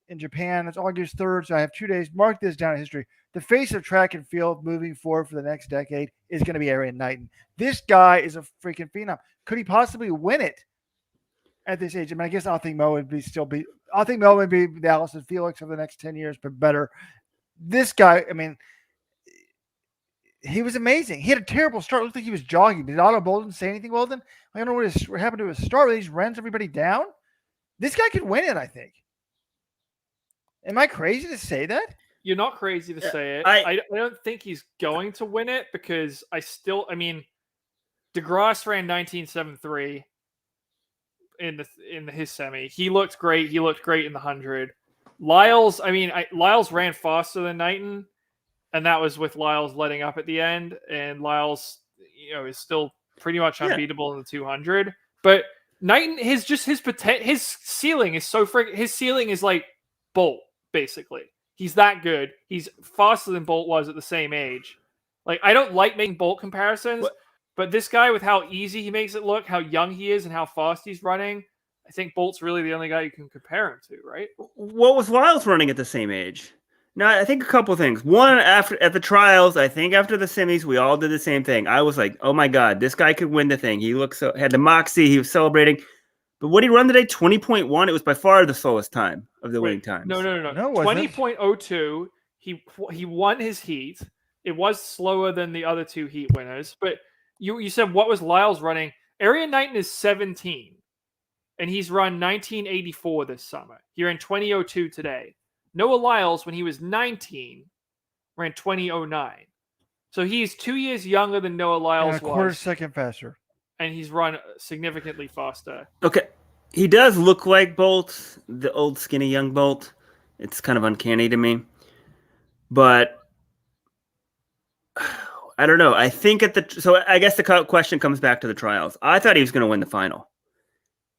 in Japan. It's August 3rd, so I have 2 days. Mark this down in history. The face of track and field moving forward for the next decade is going to be Yared Nuguse. This guy is a freaking phenom. Could he possibly win it at this age? I mean, I guess Athing Mu would be the Allison Felix of the next 10 years, but better. This guy, I mean, he was amazing. He had a terrible start. It looked like he was jogging. Did Otto Bolden say anything, Bolden? I don't know what happened to his start. He just runs everybody down. This guy could win it, I think. Am I crazy to say that? You're not crazy to say it. I don't think he's going to win it because DeGrasse ran 19.73 in his semi. He looked great. He looked great in the 100. Lyles ran faster than Knighton, and that was with Lyles letting up at the end. And Lyles, is still pretty much unbeatable in the 200. But Knighton, his ceiling is his ceiling is like Bolt, basically. He's that good. He's faster than Bolt was at the same age. Like, I don't like making Bolt comparisons, but this guy, with how easy he makes it look, how young he is, and how fast he's running, I think Bolt's really the only guy you can compare him to, right? What was Lyles running at the same age? Now, I think a couple of things. One, at the trials, I think after the semis, we all did the same thing. I was like, oh my God, this guy could win the thing. He had the moxie. He was celebrating. But what did he run today? 20.1. It was by far the slowest time of the winning times. No. 20.02. He won his heat. It was slower than the other two heat winners. But you said, what was Lyles running? Arian Knighton is 17. And he's run 1984 this summer. He ran 20.02 today. Noah Lyles, when he was 19, ran 20.09. So he's 2 years younger than Noah Lyles was. And a quarter second faster. And he's run significantly faster. Okay. He does look like Bolt, the old skinny young Bolt. It's kind of uncanny to me. But I don't know. I think so I guess the question comes back to the trials. I thought he was going to win the final.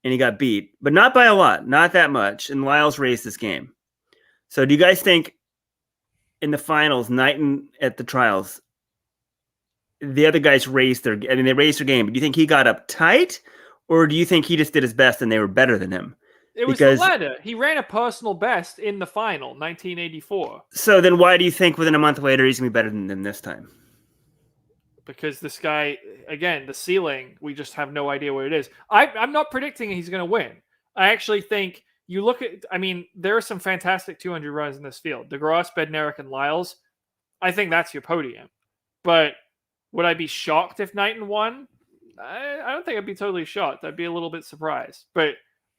and he got beat, but not by a lot, not that much. And Lyles raced this game. So do you guys think in the finals, Knighton at the trials, the other guys they raced their game, but do you think he got up tight, or do you think he just did his best and they were better than him? It was the latter. He ran a personal best in the final, 1984. So then why do you think within a month later he's going to be better than them this time? Because this guy, again, the ceiling, we just have no idea what it is. I'm not predicting he's going to win. I actually think you look at, there are some fantastic 200 runs in this field. DeGrasse, Bednarik, and Lyles. I think that's your podium. But would I be shocked if Knighton won? I don't think I'd be totally shocked. I'd be a little bit surprised. But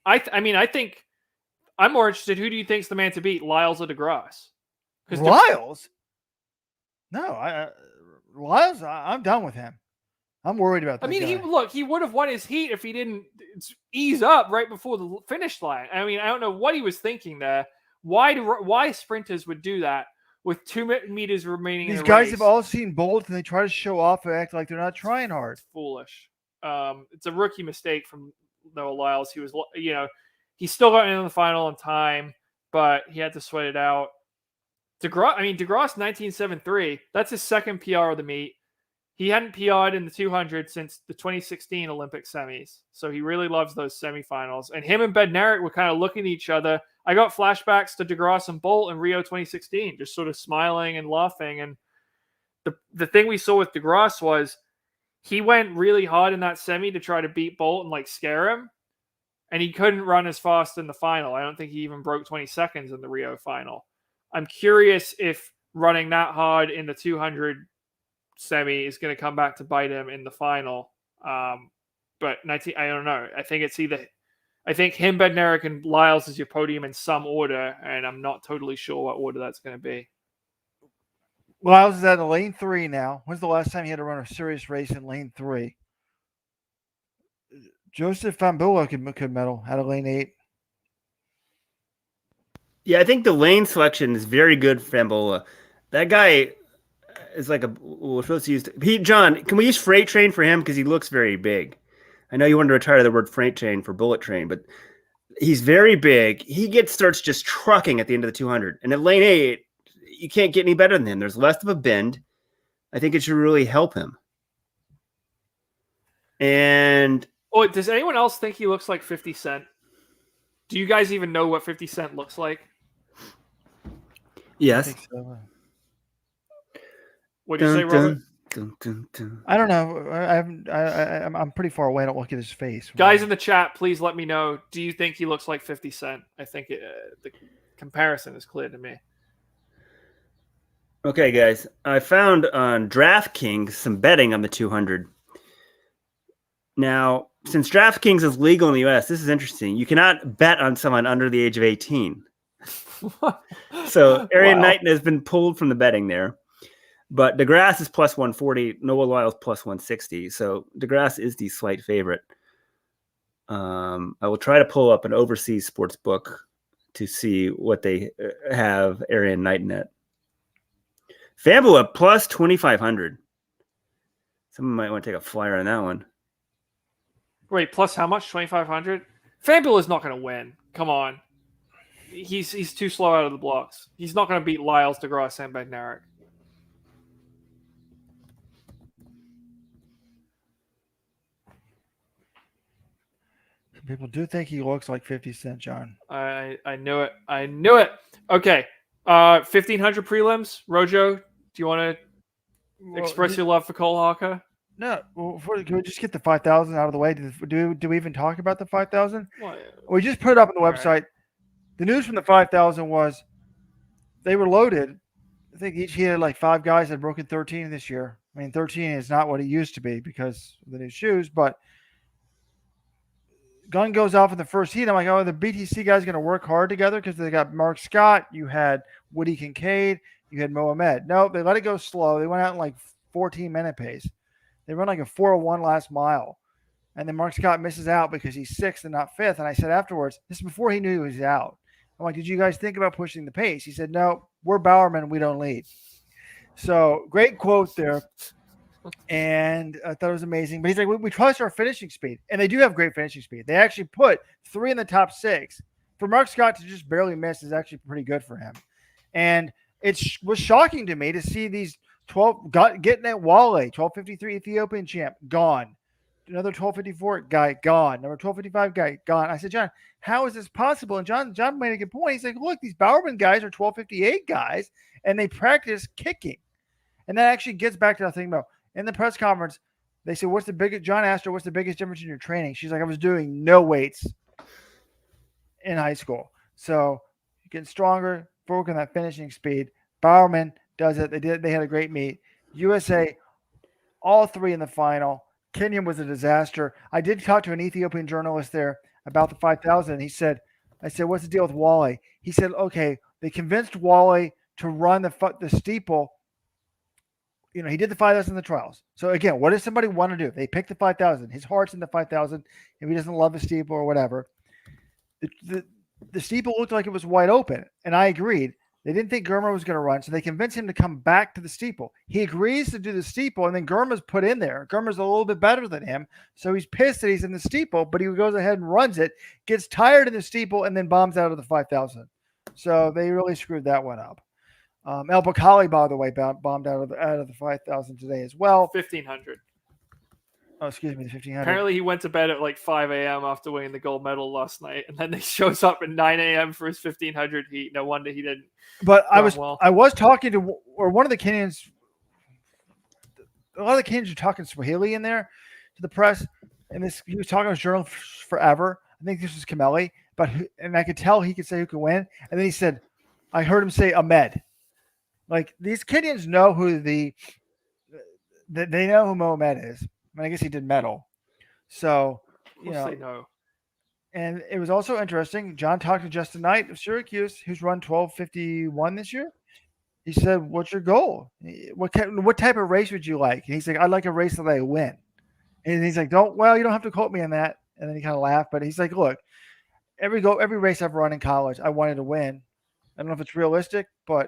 I think I'm more interested. Who do you think's the man to beat, Lyles or DeGrasse? Lyles? No, Lyles, I'm done with him. I'm worried about that. He would have won his heat if he didn't ease up right before the finish line. I don't know what he was thinking there. Why sprinters would do that with 2 meters remaining? These guys have all seen Bolt, and they try to show off and act like they're not trying hard. It's foolish. It's a rookie mistake from Noah Lyles. He was, he still got into the final in time, but he had to sweat it out. DeGrasse 1973. That's his second PR of the meet. He hadn't PR'd in the 200 since the 2016 Olympic semis. So he really loves those semifinals. And him and Bednarik were kind of looking at each other. I got flashbacks to DeGrasse and Bolt in Rio 2016, just sort of smiling and laughing. And the thing we saw with DeGrasse was he went really hard in that semi to try to beat Bolt and scare him. And he couldn't run as fast in the final. I don't think he even broke 20 seconds in the Rio final. I'm curious if running that hard in the 200 semi is going to come back to bite him in the final. But I don't know. I think him, Bednarik, and Lyles is your podium in some order, and I'm not totally sure what order that's going to be. Lyles is at lane 3 now. When's the last time he had to run a serious race in lane 3? Joseph Fambula could medal at a lane 8. Yeah, I think the lane selection is very good for Fambula. That guy is we're supposed to use. John, can we use freight train for him? Because he looks very big. I know you wanted to retire the word freight train for bullet train, but he's very big. He starts just trucking at the end of the 200. And at lane 8, you can't get any better than him. There's less of a bend. I think it should really help him. And does anyone else think he looks like 50 Cent? Do you guys even know what 50 Cent looks like? Yes. What did you say, Robert? I don't know. I'm pretty far away. I don't look at his face. Guys in the chat, please let me know. Do you think he looks like 50 Cent? I think the comparison is clear to me. Okay, guys. I found on DraftKings some betting on the 200. Now, since DraftKings is legal in the U.S., this is interesting. You cannot bet on someone under the age of 18. So Yared Knighton has been pulled from the betting there. But DeGrasse is plus 140, Noah Lyles plus 160. So DeGrasse is the slight favorite. I will try to pull up an overseas sports book to see what they have Yared Knighton at. Fambula plus 2,500. Someone might want to take a flyer on that one. Wait, plus how much? 2,500? Fambula is not going to win. Come on. He's too slow out of the blocks. He's not going to beat Lyles, DeGrasse, and Bednarik. People do think he looks like 50 Cent, John. I knew it. I knew it. Okay. 1,500 prelims. Rojo, do you want to express your love for Cole Hawker? No. Well, can we just get the 5,000 out of the way? Do we even talk about the 5,000? We just put it up on the website. Right. The news from the 5,000 was they were loaded. I think each he had 5 guys had broken 13 this year. 13 is not what it used to be because of the new shoes, but gun goes off in the first heat. I'm like, oh, the BTC guys going to work hard together because they got Mark Scott. You had Woody Kincaid. You had Mohamed. No, they let it go slow. They went out in 14-minute pace. They run a 4:01 last mile. And then Mark Scott misses out because he's 6th and not 5th. And I said afterwards, this is before he knew he was out. I'm like, did you guys think about pushing the pace? He said, no, we're Bowerman. We don't lead. So great quote there. And I thought it was amazing. But he's like, we trust our finishing speed. And they do have great finishing speed. They actually put 3 in the top 6. For Mark Scott to just barely miss is actually pretty good for him. And it was shocking to me to see these 12 getting at Wale, 1253 Ethiopian champ, gone. Another 1254 guy, gone. Number 1255 guy, gone. I said, John, how is this possible? And John made a good point. He's like, look, these Bowerman guys are 1258 guys, and they practice kicking. And that actually gets back to the thing about in the press conference, they said, John asked her, what's the biggest difference in your training? She's like, I was doing no weights in high school. So getting stronger, working that finishing speed. Bowerman does it. They had a great meet. USA, all 3 in the final. Kenya was a disaster. I did talk to an Ethiopian journalist there about the 5,000. I said, what's the deal with Wale? He said, okay, they convinced Wale to run the steeple. You know, he did the 5,000 in the trials. So again, what does somebody want to do? They pick the 5,000. His heart's in the 5,000. If he doesn't love the steeple or whatever, the steeple looked like it was wide open, and I agreed. They didn't think Germer was going to run, so they convinced him to come back to the steeple. He agrees to do the steeple, and then Germer's put in there. Germer's a little bit better than him, so he's pissed that he's in the steeple, but he goes ahead and runs it, gets tired in the steeple, and then bombs out of the 5,000. So they really screwed that one up. El Bakali, by the way, bombed out of the 5,000 today as well. 1,500. Oh, excuse me, the 1,500. Apparently, he went to bed at like 5 a.m. after winning the gold medal last night, and then he shows up at 9 a.m. for his 1,500 heat. No wonder he didn't. But I was talking to, or one of the Kenyans. A lot of the Kenyans are talking Swahili in there to the press, and he was talking to his journalist forever. I think this was Kameli, and I could tell he could say who could win. And then he said, I heard him say Ahmed. Like these Kenyans know who they know who Mohamed is. I guess he did medal. So, you know. They know. And it was also interesting. John talked to Justin Knight of Syracuse, who's run 12:51 this year. He said, what's your goal? What type of race would you like? And he's like, I'd like a race that I win. And he's like, you don't have to quote me on that. And then he kind of laughed. But he's like, look, every race I've run in college, I wanted to win. I don't know if it's realistic, but,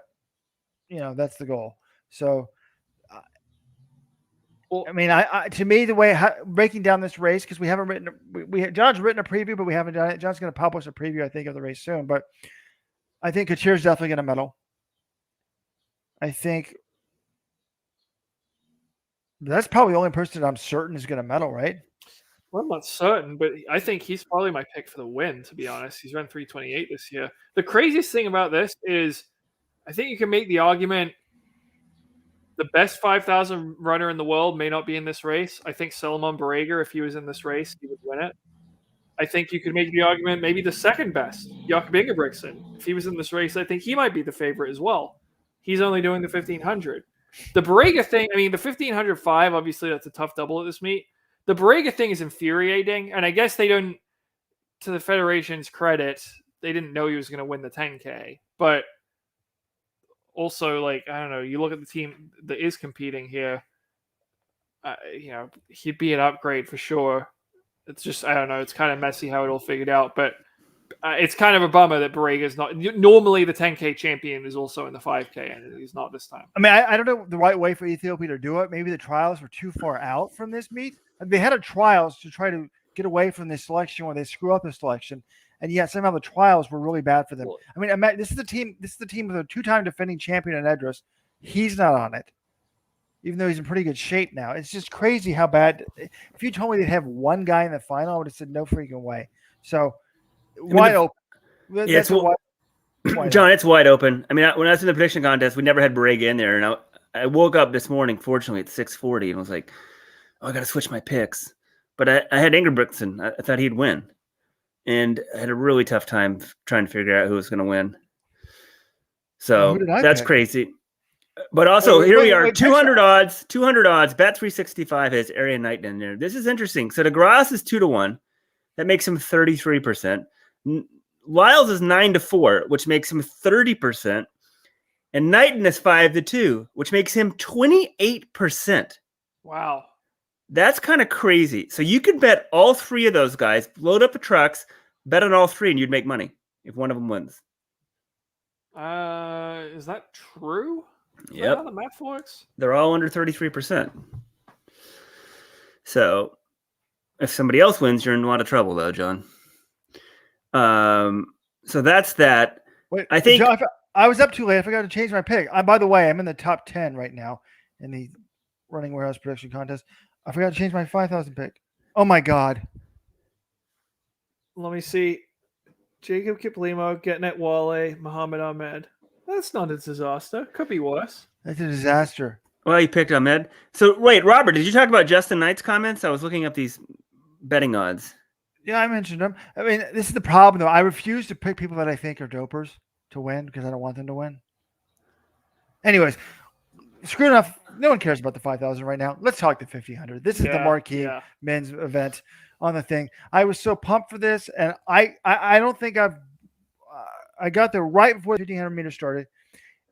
that's the goal. So, I mean, to me, the way breaking down this race, because we haven't John's written a preview, but we haven't done it. John's going to publish a preview, I think, of the race soon. But I think Couture's definitely going to medal. I think that's probably the only person that I'm certain is going to medal, right? Well, I'm not certain, but I think he's probably my pick for the win, to be honest. He's run 3:28 this year. The craziest thing about this is I think you can make the argument the best 5,000 runner in the world may not be in this race. I think Solomon Barega, if he was in this race, he would win it. I think you could make the argument maybe the second best, Jakob Ingebrigtsen. If he was in this race, I think he might be the favorite as well. He's only doing the 1,500. The Barega thing, I mean, the 1,505, obviously that's a tough double at this meet. The Barega thing is infuriating, and I guess they don't, to the Federation's credit, they didn't know he was going to win the 10K. But also, like, I don't know, you look at the team that is competing here, he'd be an upgrade for sure. It's just, I don't know, it's kind of messy how it all figured out, but it's kind of a bummer that Barega's not. Normally, the 10K champion is also in the 5K, and he's not this time. I mean, I don't know the right way for Ethiopia to do it. Maybe the trials were too far out from this meet. They had a trials to try to get away from this selection where they screw up the selection, and yet somehow the trials were really bad for them. I mean, this is the team with a 2-time defending champion in Edris. He's not on it, even though he's in pretty good shape now. It's just crazy how bad. If you told me they'd have one guy in the final, I would have said no freaking way. So wide open. Yeah, John, it's wide open. I mean, when I was in the prediction contest, we never had Barega in there, and I woke up this morning, fortunately, at 6:40, and was like, "Oh, I got to switch my picks." But I had Ingebrigtsen. I thought he'd win, and I had a really tough time trying to figure out who was going to win. So that's crazy. But also, here we are, 200 odds, Bet365 has Arian Knight in there. This is interesting. So DeGrasse is 2-1. That makes him 33%. Lyles is 9-4, which makes him 30%. And Knighton is 5-2, which makes him 28%. Wow. That's kind of crazy. So you could bet all three of those guys, load up the trucks, bet on all three, and you'd make money if one of them wins. Is that true? Yep. How the math works? They're all under 33%. So if somebody else wins, you're in a lot of trouble, though, John. So that's that. Wait, I think John, I was up too late. I forgot to change my pick. By the way, I'm in the top 10 right now in the running warehouse prediction contest. I forgot to change my 5,000 pick. Oh my God. Let me see. Jacob Kiplimo, Getnet Wale, Muhammad Ahmed. That's not a disaster. Could be worse. That's a disaster. Well, you picked Ahmed. So wait, Robert, did you talk about Justin Knight's comments? I was looking up these betting odds. Yeah, I mentioned them. I mean, this is the problem, though. I refuse to pick people that I think are dopers to win because I don't want them to win. Anyways, screw enough. No one cares about the 5,000 right now. Let's talk the 1,500. This is the marquee men's event on the thing. I was so pumped for this, and I don't think I got there right before the 1,500 meters started,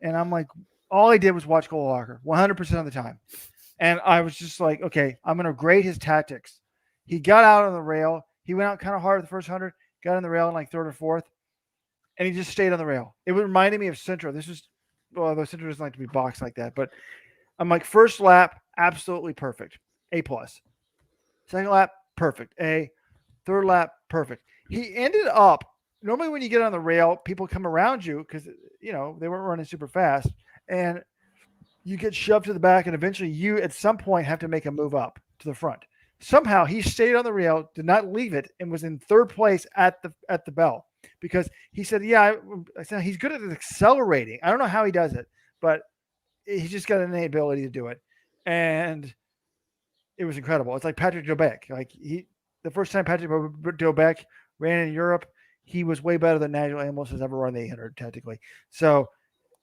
and I'm like, all I did was watch Cole Walker 100% of the time, and I was just like, okay, I'm going to grade his tactics. He got out on the rail. He went out kind of hard the first 100, got on the rail in like third or fourth, and he just stayed on the rail. It reminded me of Centro. This was, well, though Centro doesn't like to be boxed like that, but I'm like, first lap, absolutely perfect, A+. Second lap, perfect, A. Third lap, perfect. He ended up, normally when you get on the rail, people come around you because, you know, they weren't running super fast, and you get shoved to the back, and eventually you, at some point, have to make a move up to the front. Somehow he stayed on the rail, did not leave it, and was in third place at the bell because he said, "Yeah, I said he's good at accelerating. I don't know how he does it, but he's just got an innate ability to do it." And it was incredible. It's like Patrick Dobek. Like the first time Patrick Dobek ran in Europe, he was way better than Nigel Amos has ever run the 800 tactically. So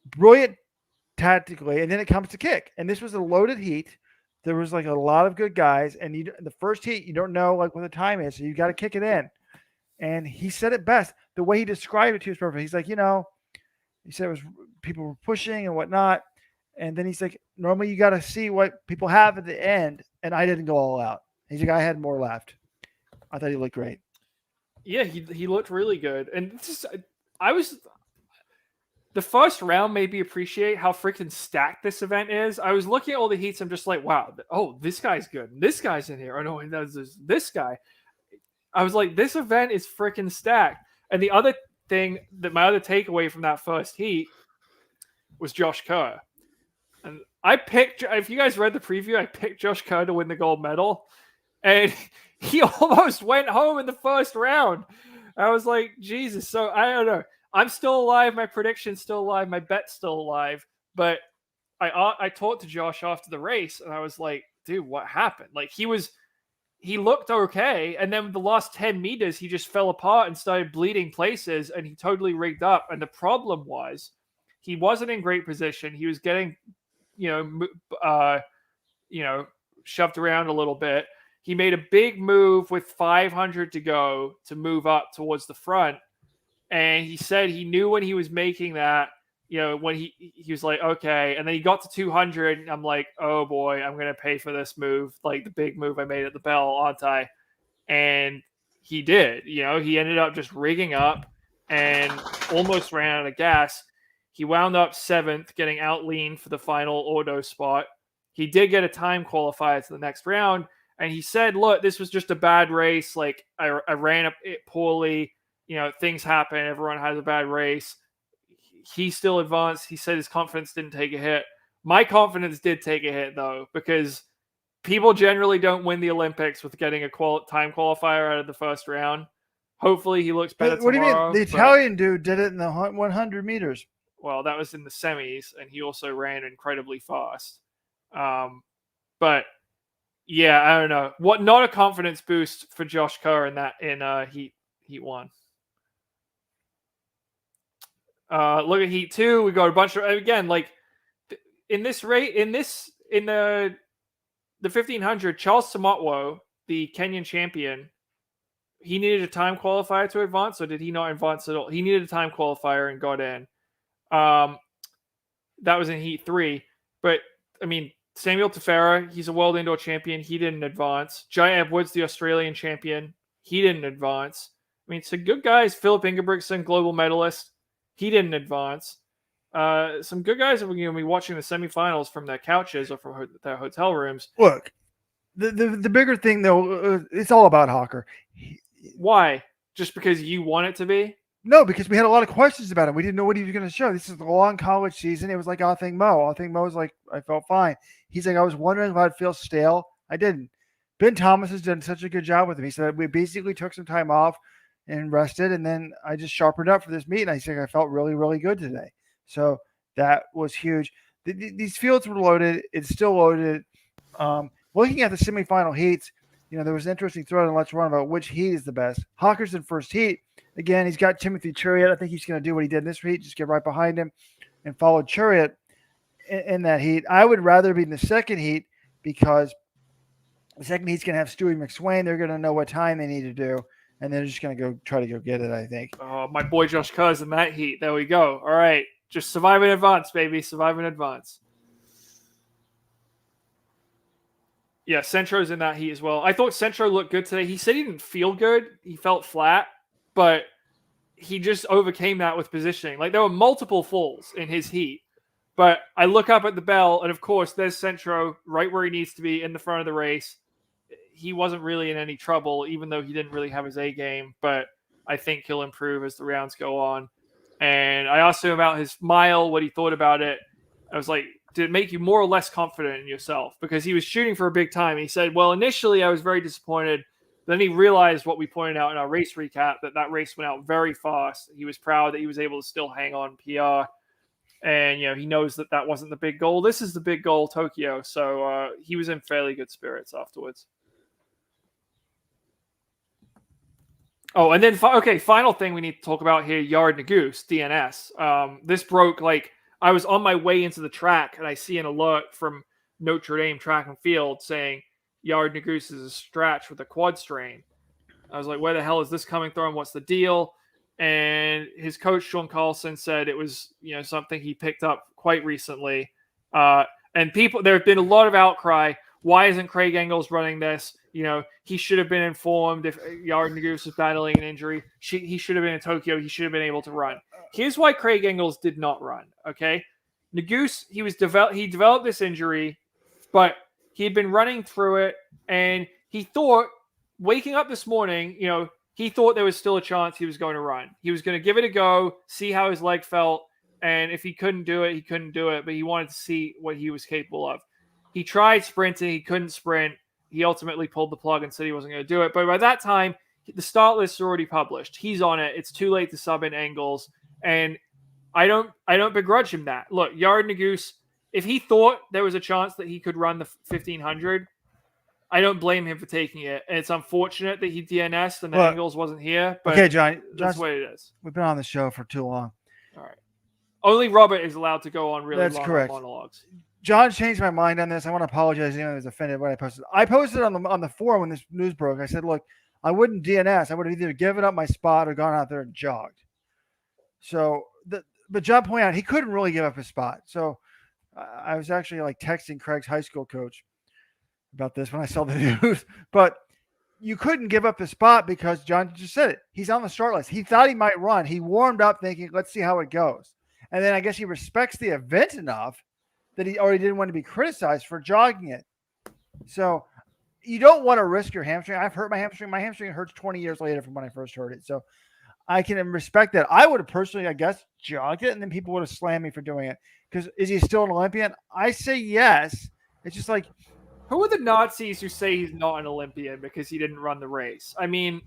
brilliant tactically, and then it comes to kick, and this was a loaded heat. There was like a lot of good guys, and the first heat, you don't know like what the time is, so you got to kick it in. And he said it best. The way he described it to was perfect. He's like, you know, he said it was people were pushing and whatnot, and then he's like, normally you got to see what people have at the end, and I didn't go all out. He's like, I had more left. I thought he looked great. Yeah, he looked really good, and the first round made me appreciate how freaking stacked this event is. I was looking at all the heats. I'm just like, wow, oh, this guy's good. This guy's in here. Oh, no, there's this guy. I was like, this event is freaking stacked. And the other thing my other takeaway from that first heat was Josh Kerr. And I picked, if you guys read the preview, I picked Josh Kerr to win the gold medal. And he almost went home in the first round. I was like, Jesus. So I don't know. I'm still alive. My prediction's still alive. My bet's still alive. But I talked to Josh after the race, and I was like, dude, what happened? Like, he looked okay, and then the last 10 meters, he just fell apart and started bleeding places, and he totally rigged up. And the problem was he wasn't in great position. He was getting, shoved around a little bit. He made a big move with 500 to go to move up towards the front. And he said he knew when he was making that, when he was like, okay. And then he got to 200. And I'm like, oh boy, I'm going to pay for this move. Like the big move I made at the bell, aren't I? And he did, he ended up just rigging up and almost ran out of gas. He wound up 7th, getting out lean for the final auto spot. He did get a time qualifier to the next round. And he said, look, this was just a bad race. Like I ran up it poorly. Things happen. Everyone has a bad race. He still advanced. He said his confidence didn't take a hit. My confidence did take a hit, though, because people generally don't win the Olympics with getting a time qualifier out of the first round. Hopefully he looks better What tomorrow. Do you mean? The Italian dude did it in the 100 meters. Well, that was in the semis, and he also ran incredibly fast. But yeah, I don't know. Not a confidence boost for Josh Kerr in Heat 1. Look at Heat 2. We got a bunch of, again, like in the 1500, Charles Samotwo, the Kenyan champion, he needed a time qualifier to advance, or did he not advance at all? He needed a time qualifier and got in. That was in Heat 3. But I mean, Samuel Tefera, he's a world indoor champion. He didn't advance. Jai Edwards, the Australian champion, he didn't advance. I mean, some good guys. Philip Ingebrigtsen, global medalist, he didn't advance. Some good guys are going to be watching the semifinals from their couches or from their hotel rooms. Look, The bigger thing though, it's all about Hawker. Why? Just because you want it to be? No, because we had a lot of questions about him. We didn't know what he was going to show. This is a long college season. It was like Athing Mu. Athing Mu was like, I felt fine. He's like, I was wondering if I'd feel stale. I didn't. Ben Thomas has done such a good job with him. He said we basically took some time off and rested, and then I just sharpened up for this meet. And I think I felt really, really good today. So that was huge. These fields were loaded. It's still loaded. Looking at the semifinal heats, there was an interesting thread on Let's Run about which heat is the best. Hawker's in first heat. Again, he's got Timothy Chariot. I think he's going to do what he did in this heat, just get right behind him and follow Chariot in that heat. I would rather be in the second heat because the second heat's going to have Stewie McSwain. They're going to know what time they need to do, and they're just going to try to go get it, I think. Oh, my boy Josh Kerr's in that heat. There we go. All right. Just survive in advance, baby. Survive in advance. Yeah, Centro's in that heat as well. I thought Centro looked good today. He said he didn't feel good. He felt flat, but he just overcame that with positioning. Like, there were multiple falls in his heat, but I look up at the bell, and of course, there's Centro right where he needs to be in the front of the race. He wasn't really in any trouble, even though he didn't really have his A game, but I think he'll improve as the rounds go on. And I asked him about his mile, what he thought about it. I was like, did it make you more or less confident in yourself? Because he was shooting for a big time. He said, well, initially I was very disappointed. Then he realized what we pointed out in our race recap, that race went out very fast. He was proud that he was able to still hang on PR. And, he knows that wasn't the big goal. This is the big goal, Tokyo. So he was in fairly good spirits afterwards. Oh, and then, final thing we need to talk about here, Yared Nuguse DNS. This broke, I was on my way into the track, and I see an alert from Notre Dame Track and Field saying Yared Nuguse is a stretch with a quad strain. I was like, where the hell is this coming from? What's the deal? And his coach, Sean Carlson, said it was, something he picked up quite recently. And there have been a lot of outcry. Why isn't Craig Engels running this? He should have been informed if Yared Nuguse was battling an injury. He should have been in Tokyo. He should have been able to run. Here's why Craig Engels did not run, okay? Nuguse, he developed this injury, but he had been running through it, and he thought, waking up this morning, he thought there was still a chance he was going to run. He was going to give it a go, see how his leg felt, and if he couldn't do it, he couldn't do it, but he wanted to see what he was capable of. He tried sprinting. He couldn't sprint. He ultimately pulled the plug and said he wasn't going to do it. But by that time, the start list is already published. He's on it. It's too late to sub in Engels. And I don't begrudge him that. Look, Yared Nuguse, if he thought there was a chance that he could run the 1500, I don't blame him for taking it. And it's unfortunate that he DNS'd and that Engels wasn't here. But okay, John, that's the way it is. We've been on the show for too long. All right. Only Robert is allowed to go on really long monologues. John changed my mind on this. I want to apologize to anyone who was offended when I posted. I posted on the forum when this news broke. I said, look, I wouldn't DNS. I would have either given up my spot or gone out there and jogged. So, but John pointed out he couldn't really give up his spot. So I was actually texting Craig's high school coach about this when I saw the news. But you couldn't give up his spot because John just said it. He's on the start list. He thought he might run. He warmed up thinking, let's see how it goes. And then I guess he respects the event enough that he already didn't want to be criticized for jogging it. So you don't want to risk your hamstring. I've hurt my hamstring. My hamstring hurts 20 years later from when I first hurt it. So I can respect that. I would have personally, I guess, jogged it, and then people would have slammed me for doing it. Because is he still an Olympian? I say yes. It's just like, who are the Nazis who say he's not an Olympian because he didn't run the race? I mean,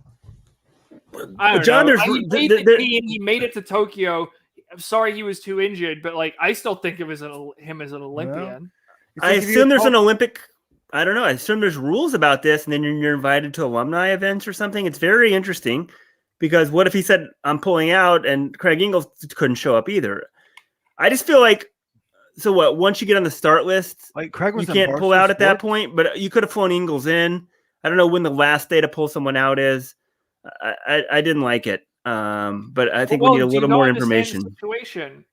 I don't John, know. He made it to Tokyo. I'm sorry he was too injured, but I still think of him as an Olympian. I assume there's an Olympic. I don't know. I assume there's rules about this, and then you're invited to alumni events or something. It's very interesting because what if he said, I'm pulling out, and Craig Engels couldn't show up either? I just feel like, so what, once you get on the start list, Craig was you can't pull out at that point, but you could have flown Engels in. I don't know when the last day to pull someone out is. I didn't like it. But I think we need a little more information.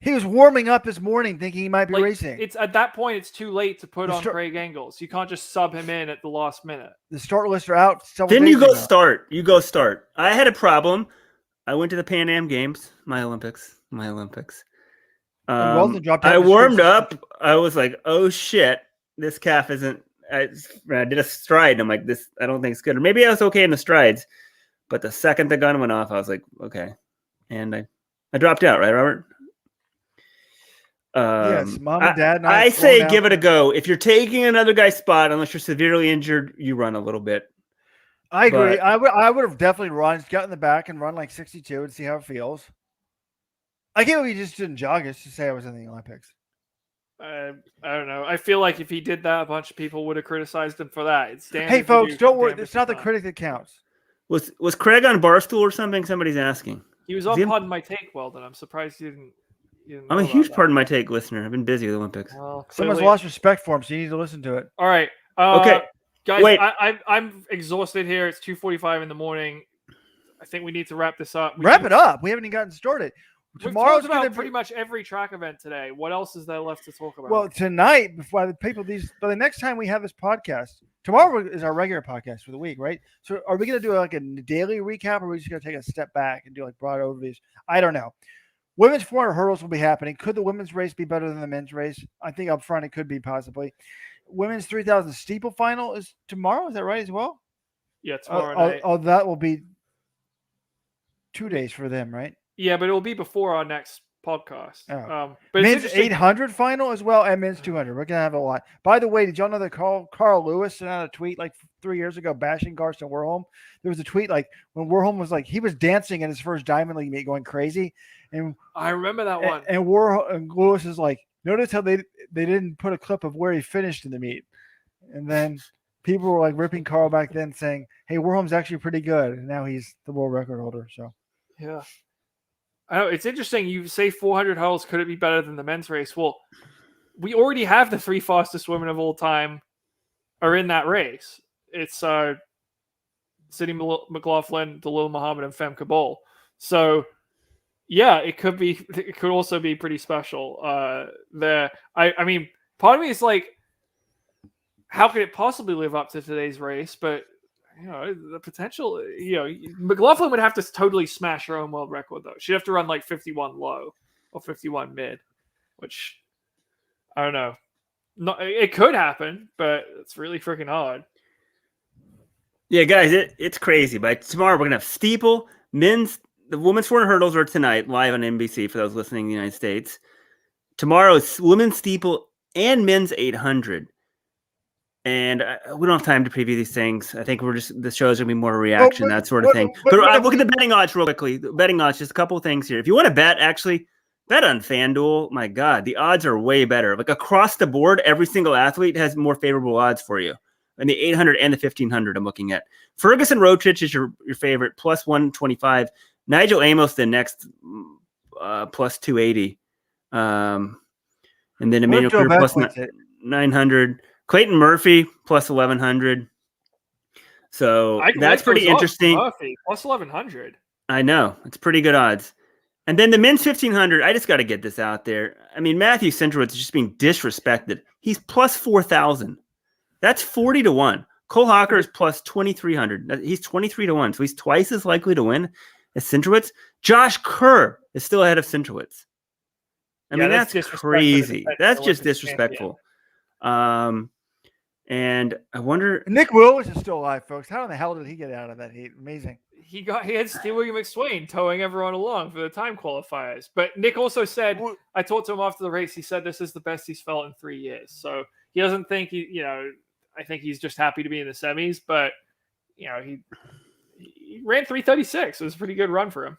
He was warming up this morning thinking he might be racing. It's at that point, it's too late to put on Craig Engels. You can't just sub him in at the last minute. The start lists are out. Then you go start. You go start. I had a problem. I went to the Pan Am Games, my Olympics. I warmed up. I was like, oh shit, this calf isn't I did a stride, and I'm like, this, I don't think it's good. Or maybe I was okay in the strides, but the second the gun went off, I was like, okay. And I dropped out, right, Robert? Yes, Mom and Dad and I I have say flown give out it a there. go. If you're taking another guy's spot, unless you're severely injured, you run a little bit. I agree. But- I would have definitely run, got in the back and run like 62 and see how it feels. I can't believe you just didn't jog just to say I was in the Olympics. I don't know. I feel like if he did that, a bunch of people would have criticized him for that. It's damned Hey, if you folks, do, don't worry. damned if It's you not the don't. critic that counts. Was Craig on Barstool or something? Somebody's asking. He was Is on he- Pardon My Take, Weldon. I'm surprised you didn't. I'm a know huge about Pardon My Take listener. I've been busy with the Olympics. that. Well, Someone's clearly- lost respect for him, so you need to listen to it. All right. Okay. Guys, Wait. I'm exhausted here. It's 2:45 in the morning. I think we need to wrap this up. Wrap it up. We haven't even gotten started. We've Tomorrow's talked going about to pretty much every track event today. What else is there left to talk about? Well, tonight, before the people, by the next time we have this podcast, tomorrow is our regular podcast for the week, right? So, are we going to do like a daily recap, or are we just going to take a step back and do like broad overviews? I don't know. Women's 400 hurdles will be happening. Could the women's race be better than the men's race? I think up front it could be possibly. Women's 3,000 steeple final is tomorrow. Is that right as well? yeah, tomorrow night. That will be 2 days for them, right? Yeah, but it will be before our next podcast. Oh. But it's Men's interesting. 800 final as well, and men's 200. We're gonna have a lot. By the way, did y'all know that Carl Lewis sent out a tweet like 3 years ago bashing Karsten Warholm? There was a tweet like when Warholm was like he was dancing in his first Diamond League meet, going crazy, and I remember that one. and Lewis is like, notice how they didn't put a clip of where he finished in the meet, and then people were like ripping Carl back then, saying, "Hey, Warholm's actually pretty good," and now he's the world record holder. So Yeah. I know, it's interesting. You say 400 hurdles. Could it be better than the men's race? Well, we already have the 3 fastest women of all time are in that race. It's Sydney McLaughlin, Dalil Muhammad, and Fem Kabul. So, yeah, it could be. It could also be pretty special. I mean, part of me is like, how could it possibly live up to today's race? But the potential, McLaughlin would have to totally smash her own world record, though. She'd have to run like 51 low or 51 mid, which I don't know. It could happen, but it's really freaking hard. Yeah, guys, it's crazy. By tomorrow, we're going to have steeple, the women's 400 hurdles are tonight, live on NBC for those listening in the United States. Tomorrow is women's steeple and men's 800. And we don't have time to preview these things. I think the show is going to be more reaction, that sort of thing. But look at the betting odds real quickly. The betting odds, just a couple of things here. If you want to bet, actually, bet on FanDuel. My God, the odds are way better. Like across the board, every single athlete has more favorable odds for you. And the 800 and the 1500 I'm looking at. Ferguson Rotrich is your favorite, plus 125. Nigel Amos, the next, plus 280. And then Emmanuel Clear, plus 900. Clayton Murphy plus 1100. So that's pretty interesting. Murphy plus 1100. I know, it's pretty good odds. And then the men's 1500. I just got to get this out there. I mean, Matthew Centrowitz is just being disrespected. He's plus 4,000. That's 40 to 1. Cole Hawker is plus 2,300. He's 23 to 1. So he's twice as likely to win as Centrowitz. Josh Kerr is still ahead of Centrowitz. I mean, that's crazy. That's just disrespectful. And I wonder, Nick Willis is still alive, folks. How in the hell did he get out of that heat? Amazing. He had Steve William McSwain towing everyone along for the time qualifiers. But Nick also said, I talked to him after the race. He said this is the best he's felt in 3 years. So he doesn't think I think he's just happy to be in the semis. But he ran 3:36. It was a pretty good run for him.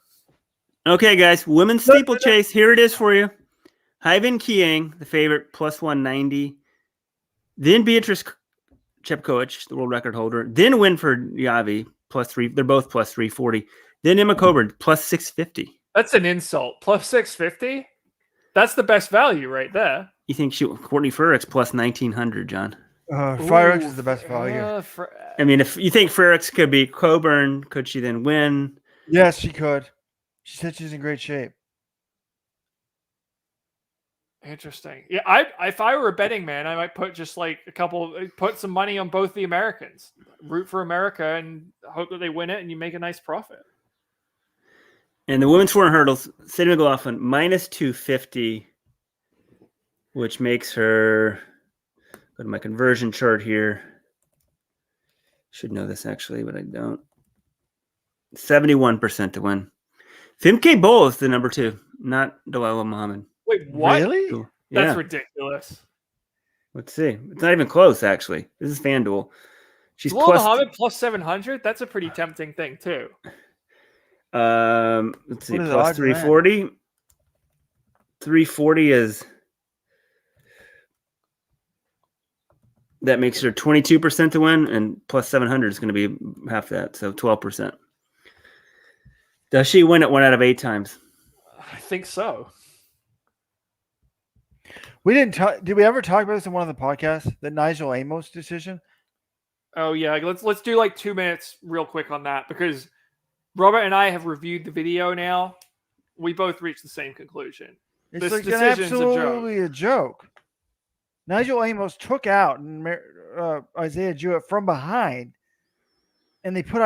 Okay, guys, women's steeplechase. Here it is for you. Hyven Kiang, the favorite, plus 190. Then Beatrice Chepkoech, the world record holder. Then Winford Yavi, plus 3. They're both plus 340. Then Emma Coburn, plus 650. That's an insult. Plus 650? That's the best value right there. You think Courtney Frericks plus 1900, John? Frericks is the best value. I mean, if you think Frericks could beat Coburn, could she then win? Yes, she could. She said she's in great shape. Interesting. Yeah, if I were a betting man, I might put put some money on both the Americans. Root for America and hope that they win it, and you make a nice profit. And the women's 400 hurdles, Sadie McLaughlin, minus 250, which makes her Go to my conversion chart here. Should know this actually, but I don't. 71% to win. Femke Bol is the number 2, not Delilah Muhammad. Wait, what? Really? Cool. That's Yeah. ridiculous. Let's see. It's not even close, actually. This is FanDuel. She's Delilah plus. Muhammad plus 700. That's a pretty tempting thing too. Let's see. What are the Plus odds of that? 340. 340 is. That makes her 22% to win, and plus 700 is going to be half that, so 12%. Does she win it 1 out of 8 times? I think so. We didn't talk. Did we ever talk about this in one of the podcasts? The Nigel Amos decision. Oh yeah, let's do like 2 minutes real quick on that because Robert and I have reviewed the video now. We both reached the same conclusion. It's This like an decision's a joke. absolutely a joke. Nigel Amos took out Isaiah Jewett from behind, and they put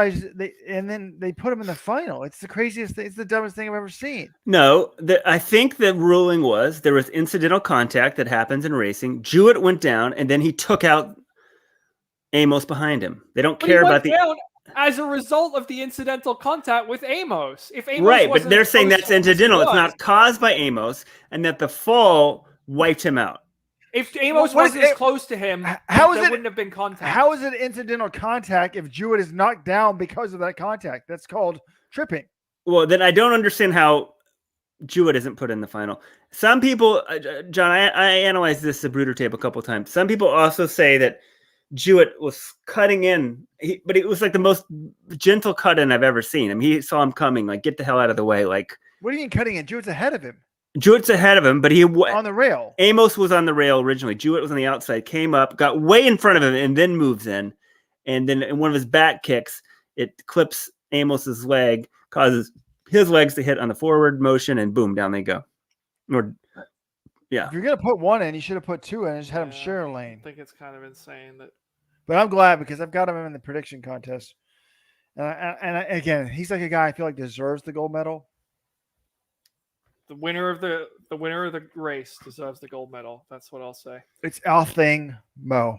then they put him in the final. It's the craziest thing. It's the dumbest thing I've ever seen. No, I think the ruling was there was incidental contact that happens in racing. Jewett went down, and then he took out Amos behind him. They don't But he care went about the down as a result of the incidental contact with Amos. If Amos right, but wasn't they're saying close that's to him as he incidental. It's was, not caused by Amos, and that the fall wiped him out. If Amos What is wasn't as it- close to him, how is there it- wouldn't have been contact. How is it incidental contact if Jewett is knocked down because of that contact? That's called tripping. Well, then I don't understand how Jewett isn't put in the final. Some people, John, I analyzed this Bruder tape a couple times. Some people also say that Jewett was cutting in, but it was like the most gentle cut in I've ever seen. I mean, he saw him coming, like, get the hell out of the way. Like, What do you mean cutting in? Jewett's ahead of him Jewett's ahead of him, but on the rail. Amos was on the rail originally. Jewett was on the outside, came up, got way in front of him, and then moves in. And then in one of his back kicks, it clips Amos's leg, causes his legs to hit on the forward motion, and boom, down they go. Or, yeah. If you're gonna put one in, you should have put 2 in and just had him Yeah. share a I lane. think it's kind of insane that. But I'm glad because I've got him in the prediction contest. Again, he's like a guy I feel like deserves the gold medal. The winner of the race deserves the gold medal. That's what I'll say. It's Athing Mu.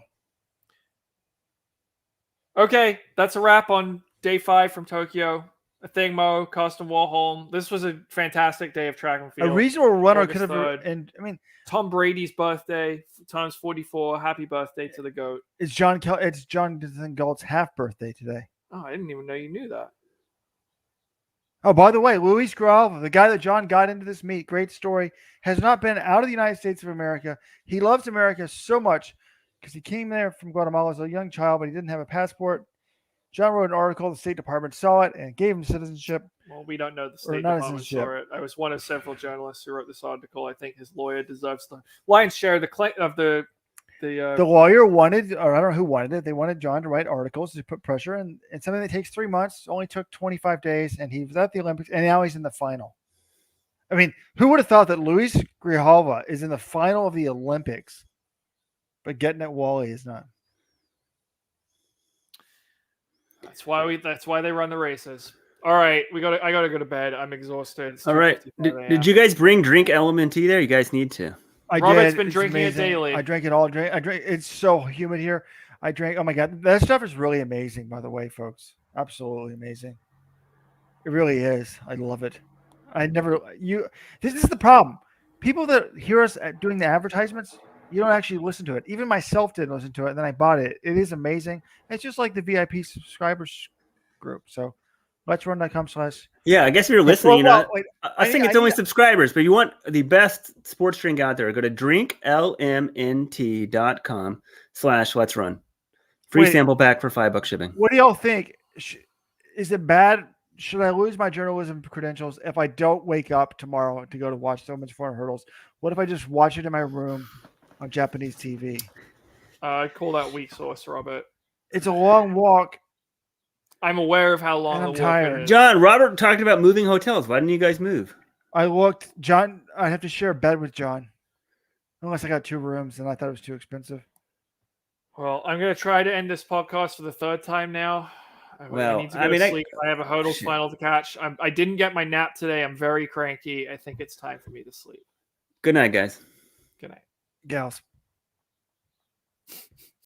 Okay, that's a wrap on day 5 from Tokyo. Athing Mu, Karsten Warholm. This was a fantastic day of track and A field. reasonable runner August could have, 3rd. and I mean, Tom Brady's birthday times 44. Happy birthday to the GOAT. it's Jonathan Gault's half birthday today. Oh, I didn't even know you knew that. Oh, by the way, Luis Grijalva, the guy that John got into this meet, great story, has not been out of the United States of America. He loves America so much because he came there from Guatemala as a young child, but he didn't have a passport. John wrote an article, the State Department saw it and gave him citizenship. Well, we don't know the Or State not Department citizenship. saw it. I was one of several journalists who wrote this article. I think his lawyer deserves the lion's share of the The lawyer wanted, or I don't know who wanted it, they wanted John to write articles to put pressure, and something that takes 3 months only took 25 days, and he was at the Olympics, and now he's in the final. I mean, who would have thought that Luis Grijalva is in the final of the Olympics, but getting it Wally is not? That's why they run the races. All right, I gotta go to bed. I'm exhausted. It's All right. 2:55 a.m. Did you guys bring drink element tea there? You guys need to. I Robert's did. been It's drinking it amazing. daily. I drank it all. I drank. It's so humid here. I drank. Oh my god, that stuff is really amazing. By the way, folks, absolutely amazing. It really is. I love it. This is the problem. People that hear us doing the advertisements, you don't actually listen to it. Even myself didn't listen to it, and then I bought it. It is amazing. It's just like the VIP subscribers group. So, let'srun.com/ Yeah, I guess if you're listening, you know, wait, I think it's only subscribers, but you want the best sports drink out there, go to drinklmnt.com/let'srun. Free Wait. sample pack for $5 shipping. What do y'all think? Is it bad? Should I lose my journalism credentials if I don't wake up tomorrow to go to watch so much 400 hurdles? What if I just watch it in my room on Japanese TV? I call that weak sauce, Robert. It's a long walk. I'm aware of how long And I'm the walk tired. is. John, Robert talked about moving hotels. Why didn't you guys move? I looked, John. I'd have to share a bed with John, unless I got 2 rooms, and I thought it was too expensive. Well, I'm going to try to end this podcast for the 3rd time now. I Well, need to I go mean, to sleep. I have a hurdles Shit. final to catch. I didn't get my nap today. I'm very cranky. I think it's time for me to sleep. Good night, guys. Good night. Gals.